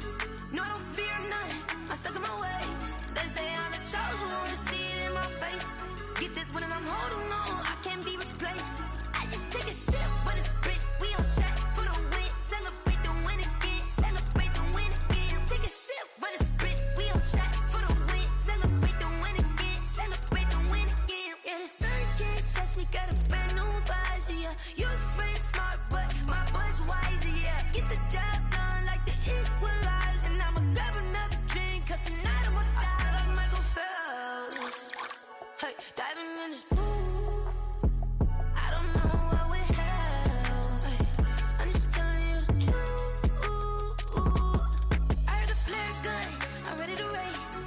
Speaker 11: No, I don't fear none, I'm stuck in my ways. They say I'm the chosen one, to see it in my face. Get this one and I'm holding on, I can't be replaced. I just take a sip, but it's spit, we on track for the win. Celebrate the win again, celebrate the win again. Take a sip, but it's spit, we on track for the win. Celebrate the win again, celebrate the win again. Yeah, the sun can't touch me, got a brand new visor, yeah. Your friend smart, but my bud's wiser, yeah. Get the job done like the equalizer. And I'ma grab another drink, cause tonight I'ma die like Michael Phelps. Hey, diving in this pool, I don't know what we have. Hey, I'm just telling you the truth. I heard the flare gun, I'm ready to race.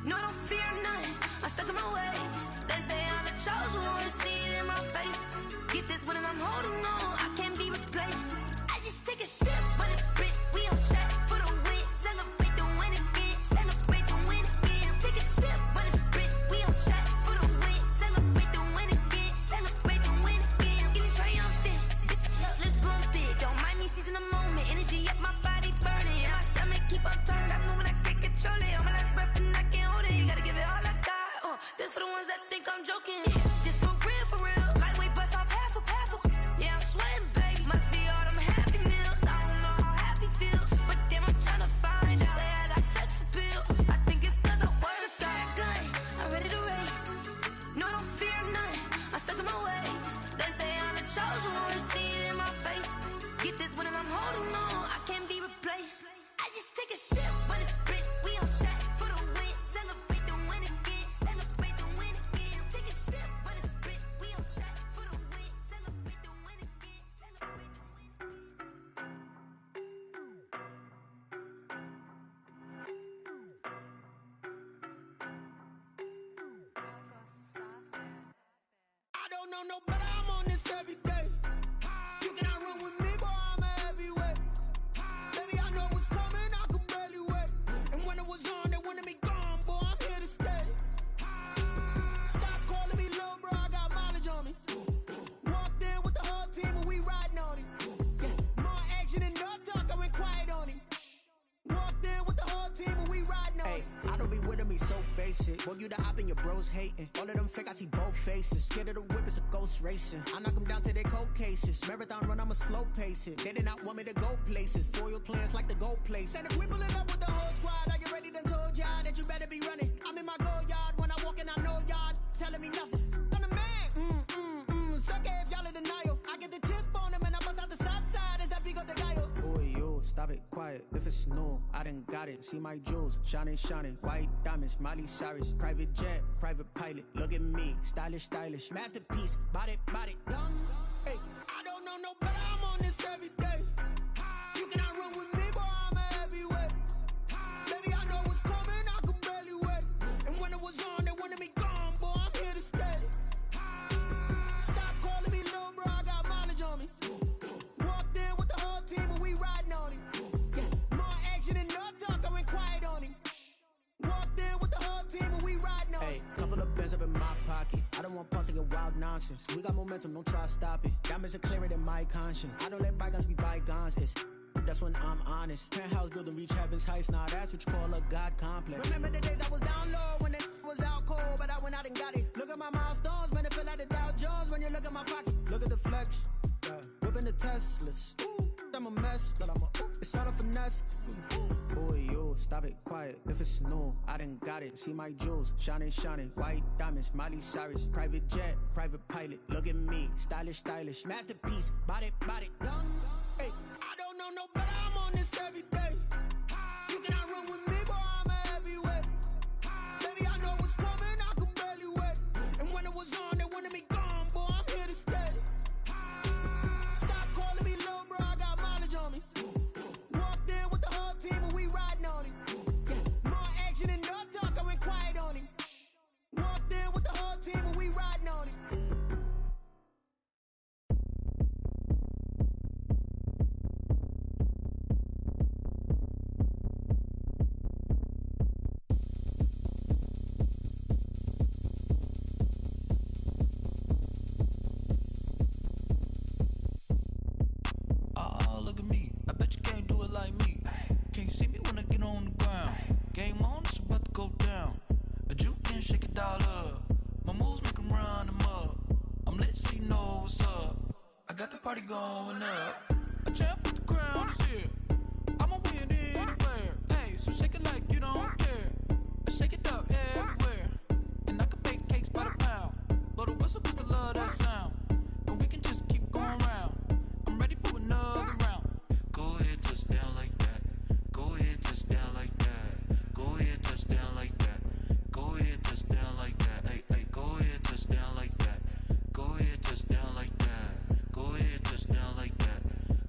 Speaker 11: No, I don't fear none, I'm stuck in my ways. They say I'm the chosen one, to see it in my face. Get this one and I'm holding on, I can't be replaced. I just take a sip, but it's spit, we on track for the win. Celebrate the win again, celebrate the win again. Take a sip, but it's spit, we on track for the win. Celebrate the win again, celebrate the win again. Get it triumphant, look, let's bump it. Don't mind me seizing the moment, energy up my body burning. My stomach keep up turning, stop moving, I can't control it. On my last breath and I can't hold it, you gotta give it all I got. This for the ones that think I'm joking. This for real, lightweight bust off half a. Yeah, I'm sweating, babe, must be all them happy meals. I don't know how happy feels, but damn, I'm tryna find out. Say I got sex appeal, I think it's cause I work. Got a gun, I'm ready to race. No, I don't fear none, I'm stuck in my ways. They say I'm the chosen one, to see it in my face. Get this one and I'm holding on, I can't be replaced. I just take a sip, but it's spit, we on track for the win. Celebrate the win again, celebrate the win again. Take a sip, but it's spit, we on track for the win. Celebrate the win again, celebrate the win
Speaker 1: I don't know no better, I'm on this every day. You cannot run with me, boy, I'm a heavyweight. Baby, I know what's coming, I could barely wait. And when it was on, they wanted me gone, boy, I'm here to stay. Stop calling me little bro, I got mileage on me. Walked in with the whole team and we riding on him. More action and no talk, I went quiet on him. Walked in with the whole team and we riding on him.
Speaker 13: I don't be with him, he's so basic. Boy, you the op and your bros hating. All of them fake, I see both faces. Scared of the whip, it's a ghost racing. I knock them down to their cold cases. Marathon run, I'ma slow pace it. They did not want me to go places. Foil plans like the gold place. And if we pulling up with the whole squad, are you ready? Done told y'all that you better be running. I'm in my go yard, when I walk in, I know y'all telling me nothing. I'm the man, suck it if y'all in denial. I get the chip on them and I bust out the south side. Is that big of the guy? Boy, yo, stop it, quiet. If it's new, I done got it. See my jewels, shining, shining. White diamonds, Miley Cyrus. Private jet, private pilot. Look at me, stylish, stylish. Masterpiece, body, young.
Speaker 1: Hey, I don't know no better, I'm on this every day. You cannot run with me, boy, I'm a heavyweight. Baby, I know what's coming, I could barely wait. And when it was on, they wanted me gone, boy, I'm here to stay. Stop calling me little bro, I got mileage on me. Walked in with the whole team and we riding on him. More action and no talk, I went quiet on him. Walked in with the whole team and we riding on him.
Speaker 13: Hey, couple of bands up in my pocket. I don't want pussy and wild nonsense. We got momentum, don't try to stop it. Diamonds are clearer than my conscience. I don't let bygones be bygones. That's when I'm honest. Penthouse building reach heaven's heights. Now that's what you call a God complex.
Speaker 1: Remember the days I was down low when it was out cold, but I went out and got it. Look at my milestones, man, it feel like the Dow Jones when you look at my pocket.
Speaker 13: Look at the flex, whipping the Teslas. I'm a mess, but it's all a finesse. Boy, yo, stop it, quiet. If it's new, I done got it. See my jewels, shining, shining. White diamonds, Miley Cyrus. Private jet, private pilot. Look at me, stylish, stylish. Masterpiece, body, young.
Speaker 1: Hey, I don't know no better, I'm on this every day. You cannot run with me, boy, I'm a heavyweight. Baby, I know what's coming, I could barely wait. And when it was on, they wanted me gone, boy, I'm here to stay. Stop calling me little bro, I got mileage on me. Walked in with the whole team and we riding on him. More action and no talk, I went quiet on him. Walked in with the whole team and we riding on him.
Speaker 14: got the party going up. A champ with the crown is here. I'ma win anywhere. Hey, so shake it like you don't care. I shake it up everywhere. And I can bake cakes by the pound. Blow the whistle 'cause I love that sound. And we can just keep going round. I'm ready for another round. Go ahead, touch down like that. Go ahead, touch down like that. Go ahead, touch down like that. Go ahead, touch down like that. Hey, hey, go ahead, touch down like that. Go ahead, touch down like that. Go ahead, touch down like that.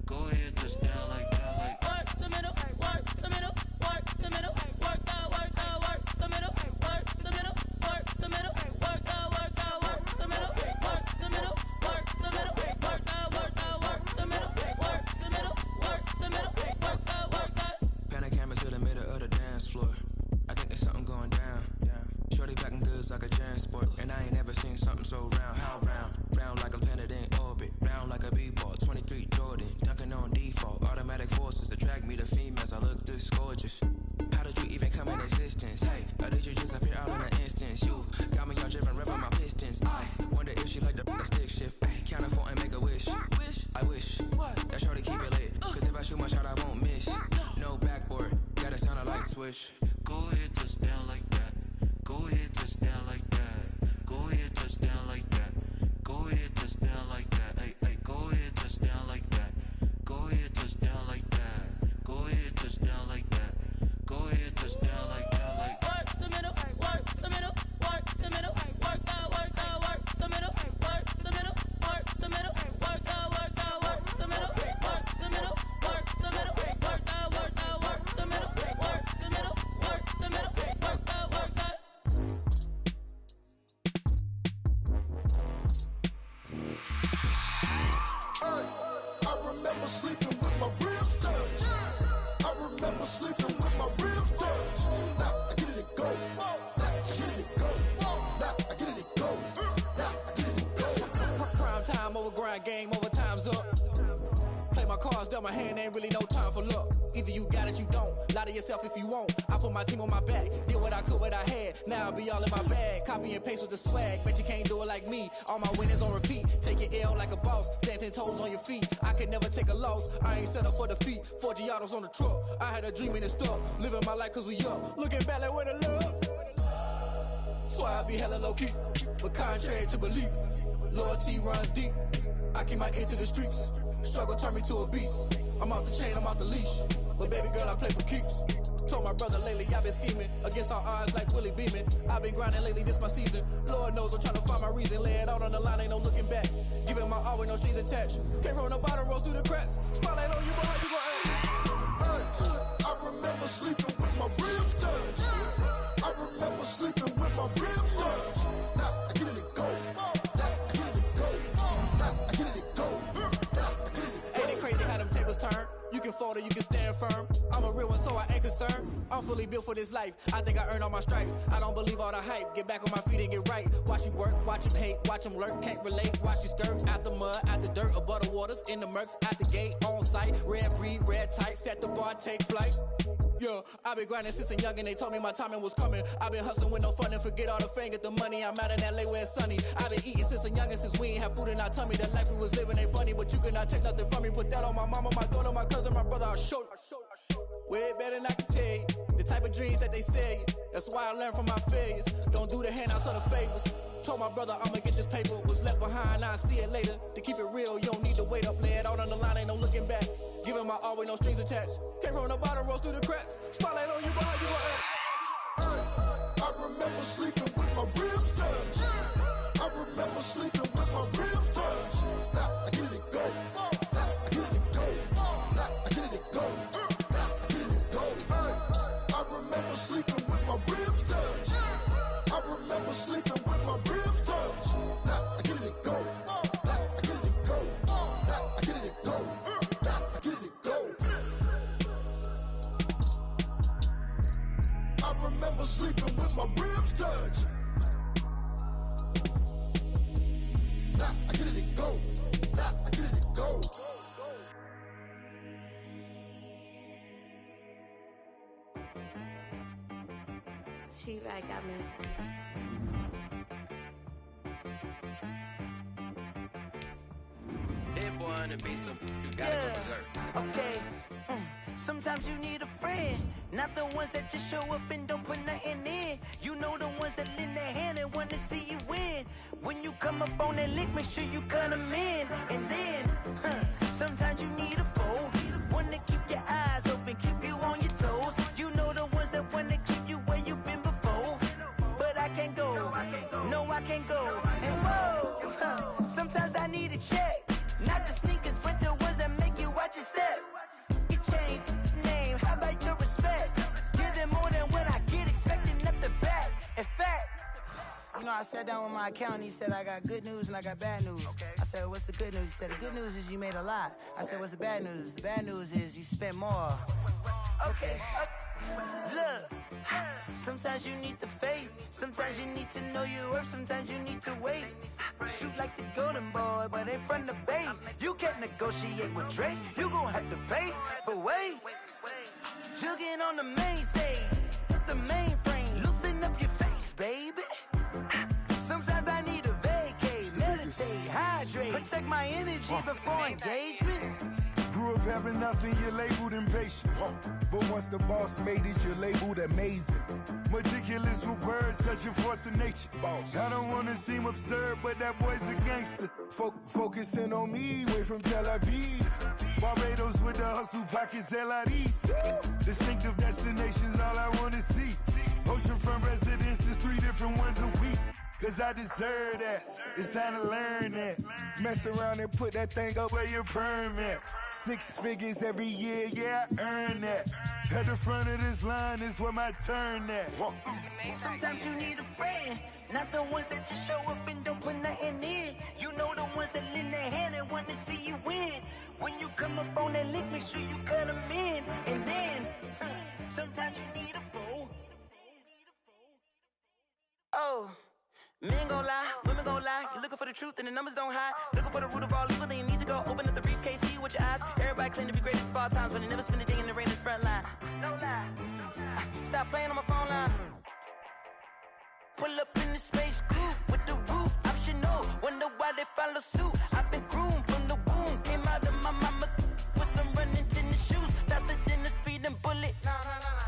Speaker 14: Go ahead, touch down like that. Like
Speaker 11: work the middle, work the middle, work the middle, work the middle, work the middle, work the middle, work the middle, work the middle, work the middle, work the middle, work the middle, work the middle, work the.
Speaker 1: Pan a camera to the middle of the dance floor. I think there's something going down. Shorty backing goods like a transport, and I ain't never seen something so round. How round? Round like a planet in orbit, round like a b-ball. 23 Jordan, dunking on default. Automatic forces attract me to females. I look this gorgeous. How did you even come in existence? Hey, or did you just appear out in an instance? You got me all driven, revving my pistons. I wonder if she like the stick shift. Ay, count a four and make a wish. I wish that shorty keep it lit. 'Cause if I shoot my shot, I won't miss. No backboard, gotta sound a light switch.
Speaker 14: Go ahead, touch down like that. Go ahead, touch down like that. Go ahead, touch down like that. Go ahead, touch down like that. Hey, hey, go ahead, touch down like that. Go ahead, touch down like that. Go ahead, touch down like that. Go ahead, touch down like that. Like
Speaker 11: work the middle, work the middle, work the middle, work the middle, work the middle, work the middle, work the middle, work the middle, work the middle, work the middle, work the middle, work the middle, work the middle, work the.
Speaker 15: I remember sleeping with my ribs touched. I remember sleeping with my ribs touched. Now I get it and go. Now I get it and go. Now I get it and go. Now I get it and go.
Speaker 14: prime time over grind game, over time's up. Play my cards, dealt my hand, ain't really no time for luck. Either you got it, you don't. Lie to yourself if you won't. I put my team on my back, did what I could, what I had. Now I'll be all in my bag, copy and paste with the swag. Bet you can't do it like me. All my winners on repeat. Take your L like a boss, stand 10 toes on your feet. I can never take a loss. I ain't set up for defeat. 4 Giottos on the truck. I had a dream and it stuck. Living my life 'cause we up. Looking back like where the love. So I be hella low key, but contrary to belief, loyalty runs deep. I keep my ear to the streets. Struggle turned me to a beast. I'm off the chain, I'm off the leash. But baby girl, I play for keeps. Told my brother lately, I've been scheming against all odds like Willie Beeman. I've been grinding lately, this my season. Lord knows I'm trying to find my reason. Lay it out on the line, ain't no looking back. Giving my all with no strings attached. Came from the bottom, rose through the cracks. Spotlight on you, but how you gon' act?
Speaker 15: Hey, I remember sleeping with my ribs touched. I remember sleeping with my ribs touched. Now I get it and go. Now I get it and go. Now I get it and go. Now I get it and go.
Speaker 14: Ain't it crazy how them tables turn? You can fold or you can stand firm. I'm a real one, so I ain't concerned. I'm fully built for this life. I think I earned all my stripes. I don't believe all the hype. Get back on my feet and get right. Watch you work, watch him hate, watch him lurk. Can't relate, watch you skirt. Out the mud, out the dirt, above the waters, in the murks, out the gate, on site. Red breed, red tight, set the bar, take flight. Yeah, I've been grinding since a young and they told me my timing was coming. I've been hustling with no fun and forget all the fame, get the money. I'm out in LA where it's sunny. I've been eating since a youngin', since we ain't have food in our tummy. The life we was living ain't funny, but you cannot take nothing from me. Put that on my mama, my daughter, my cousin, my brother, I'll show you. Way better than I can tell you. The type of dreams that they sell you. That's why I learned from my failures. Don't do the handouts or the favors. Told my brother I'ma get this paper. Was left behind, I'll see it later. To keep it real, you don't need to wait up. Lay it out on the line, ain't no looking back. Giving my all with no strings attached. Came from the bottom, rose through the cracks. Spotlight on you, but how you gon' act?
Speaker 15: Hey, I remember sleeping with my ribs touched. I remember sleeping with my ribs touched. Now I get it and go. Now I get it and go. Now I get it and go. Now I get it and go. Hey, I remember sleeping with my ribs touched. I remember sleeping with my ribs touched. Now I get it and go. Now I get it and go. Now I get it and go. Now I get it and go. I remember sleeping with my ribs touched. Now I get it and go. Now I get it and go.
Speaker 16: She-Rag got me.
Speaker 17: That boy
Speaker 11: to be some, you gotta go berserk. Okay. Sometimes you need a friend, not the ones that just show up and don't put nothing in. You know the ones that lend their hand and want to see you win. When you come up on that lick, make sure you cut them in. And then, sometimes you need a foe, one to keep your eyes open, keep you on your toes. You know the ones that want to keep you where you've been before. But I can't go, no I can't go. And whoa, sometimes I need a check, not the sneakers, but the ones that make you watch your step. You change name, how about your respect? Give them more than what I get, expecting up the back. In fact, you know, I sat down with my accountant, he said I got good news and I got bad news. I said, what's the good news? He said, the good news is you made a lot. I said, what's the bad news? The bad news is you spent more. Okay, look, sometimes you need the faith, sometimes you need to know your worth, sometimes you need to wait. Shoot like the golden boy, but in front of the bay. You can't negotiate with Drake, you gon' have to pay. But wait, jugging on the main stage, the mainframe, loosen up your face, baby. Sometimes I need a vacate, meditate, hydrate, protect my energy before engagement.
Speaker 15: Grew up having nothing, you're labeled impatient. But once the boss made it, you're labeled amazing. Meticulous with words, such a force of nature. I don't want to seem absurd, but that boy's a gangster. Focusing on me, way from Tel Aviv. Barbados with the hustle pockets, LIDs. Distinctive destinations, all I want to see. Oceanfront residences, 3 different ones a week. Cause I deserve that, it's time to learn that. Mess around and put that thing up where your perm at. 6 figures every year, yeah, I earn that. At the front of this line is where my turn at.
Speaker 11: Sometimes you need a friend, not the ones that just show up and don't put nothing in. You know the ones that lend their hand and want to see you win. When you come up on that lick, make sure you cut them in. And then, sometimes you need a foe. Oh. Men gon' lie, women gon' lie. You're looking for the truth and the numbers don't hide. Looking for the root of all evil, then you need to go open up the briefcase, see with your eyes. Everybody claim to be greatest of all times, but they never spend a day in the rain in the front line. No lie. Stop playing on my phone line. Pull up in the space coupe with the roof optional. Wonder why they follow suit. I've been groomed from the womb. Came out of my mama with some running tennis shoes. Faster than the speeding bullet. Nah,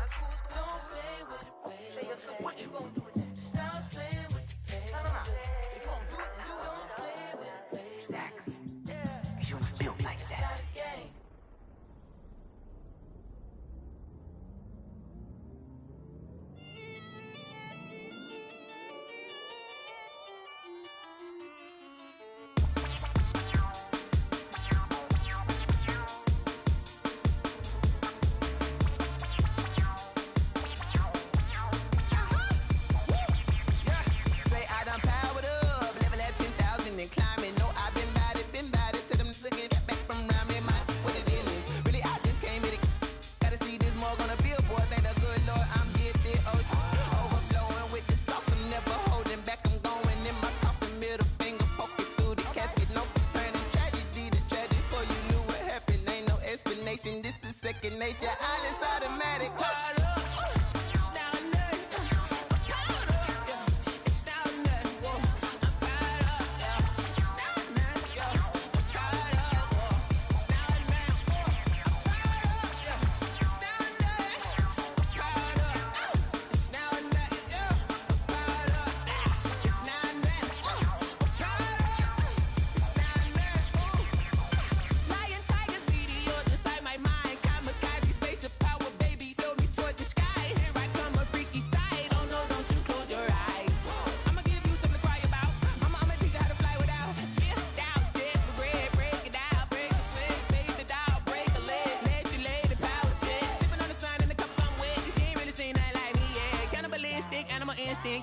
Speaker 11: it's cool, it's cool. Don't play with it, baby. Say, so what you gon' do with it? Stop playing with it. If you don't do it, then you don't play with it, baby. Exactly. Yeah. You're not built like that. This is second nature, all is automatic.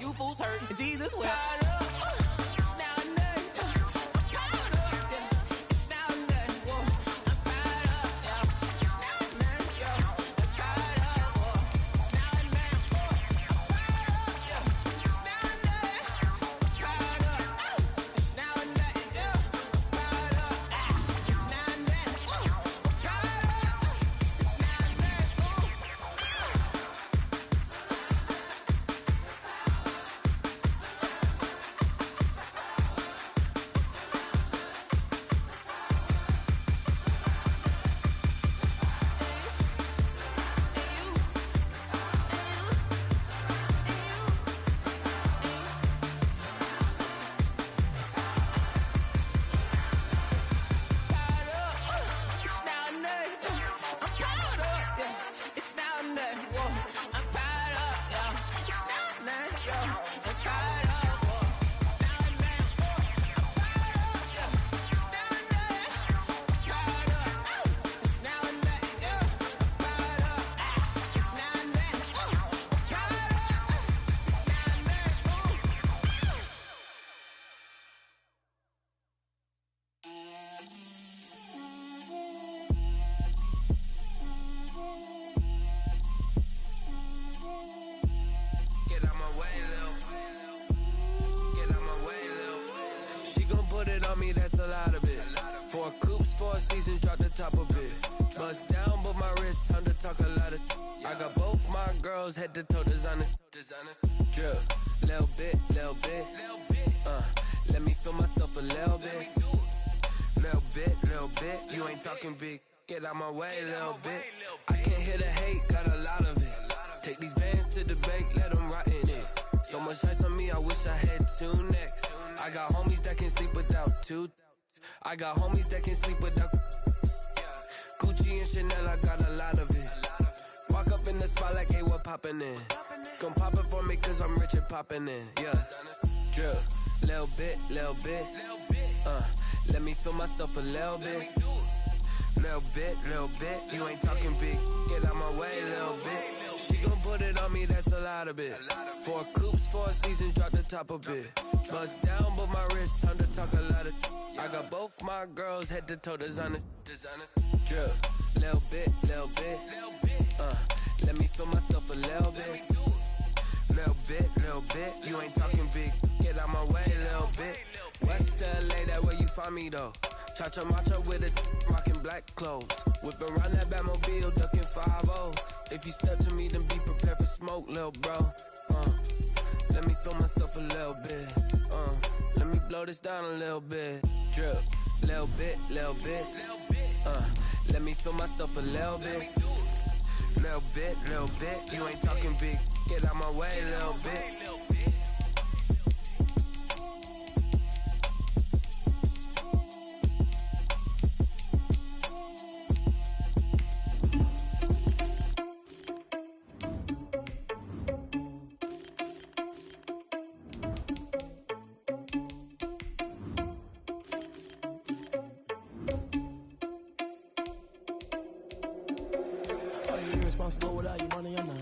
Speaker 11: You fools hurt. Jesus will.
Speaker 17: seasons, drop the top a bit. Bust down, but my wrist, time to talk a lot of. I got both my girls head to toe designer. Drip, little bit. Let me feel myself a little bit. Little bit. You ain't talking big. Get out my way a little bit. I can't hear the hate, got a lot of it. Take these bands to the bank, let them rot in it. So much ice on me, I wish I had 2 necks. I got homies that can sleep without 2. I got homies that can sleep without Gucci and Chanel, I got a lot of it. Walk up in the spot like, hey, what poppin' in? Gon' pop it for me cause I'm rich and poppin' in, yeah. Drip, little bit. Let me feel myself a little bit. Little bit. You ain't talking big. Get out my way a little bit. She gon' put it on me, that's a lot of it. 4 coops, 4 seasons, drop the top a bit. Bust down, but my wrist, time to talk a lot of. I got both my girls head to toe designer. Drip, little bit. Let me feel myself a little bit. Little bit. You ain't talking big. Get out my way a little bit. West LA, that where you find me though. Cha-cha matcha with a rockin' black clothes. Whip around that Batmobile, ducking 5-0. If you step to me, then be prepared for smoke, lil' bro. Let me feel myself a little bit. Let me blow this down a little bit. Drip, little bit. Let me feel myself a little bit. Little bit. You ain't talking big. Get out my way a little bit.
Speaker 18: Irresponsible without your money, I'm not.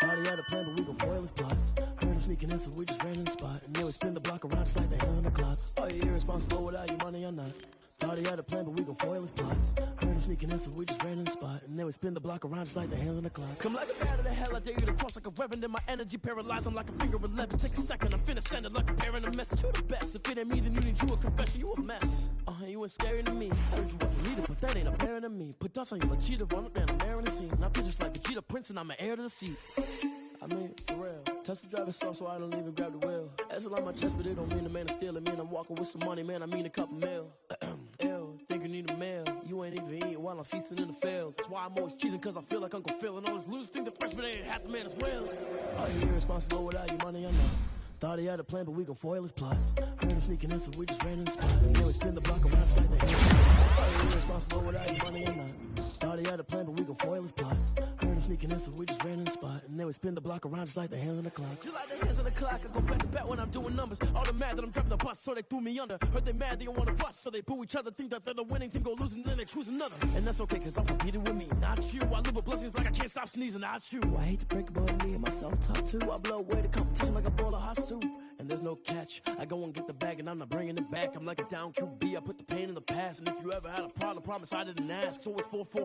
Speaker 18: Thought he had a plan, but we gon' foil his plot. Heard him sneaking in, so we just ran in the spot. And they would spin the block around just like the hands on the clock. Are you irresponsible without your money, I'm not. Thought he had a plan, but we gon' foil his plot. Heard him sneaking in, so we just ran in the spot. And they would spin the block around just like the hands on the clock. Come like a bat of the hell, I dare you to cross like a reverend. In my energy paralyzed, I'm like a finger 11. Take a second, I'm finna send it like a parent, a message to the best. If it ain't me, then you need you a confession, you a mess. You ain't scary to me. Heard you wasn't needed, but that ain't apparent to me. Put dust on you like cheetah, run up and I'm airing the scene. And I feel just like a cheetah prince and I'm an heir to the seat. I mean, for real. Touch the driver's soft so I don't even grab the wheel. That's on my chest, but it don't mean the man is stealing. Mean I'm walking with some money, man, I mean a couple mil. Ew, think you need a meal. You ain't even eating while I'm feasting in the field. That's why I'm always cheesing, cause I feel like Uncle Phil. And all those losers think the freshman ain't half the man as well. Are you irresponsible without your money or not? Thought he had a plan, but we gon' foil his plot. Heard him sneaking in, so we just ran in the spot. And they would spin the block around just like the hands. Are you irresponsible without your money or not? Thought he had a plan, but we gon' foil his plot. Heard him sneaking in, so we just ran in the spot. And they would spin the block around just like the hands on the clock. Just like the hands on the clock, I go back to back when I'm doing numbers. All the mad that I'm driving the bus, so they threw me under. Heard they mad, they don't wanna bust, so they boo each other. Think that they're the winning team, go losing, then they choose another. And that's okay, cause I'm competing with me, not you. I live with blessings like I can't stop sneezing, not you. I hate to break it, but me and myself top two. I blow away the competition like a bowl of hot soup. And there's no catch. I go and get the bag and I'm not bringing it back. I'm like a down QB, I put the pain in the past. And if you ever had a problem, promise I didn't ask. So it's 4-4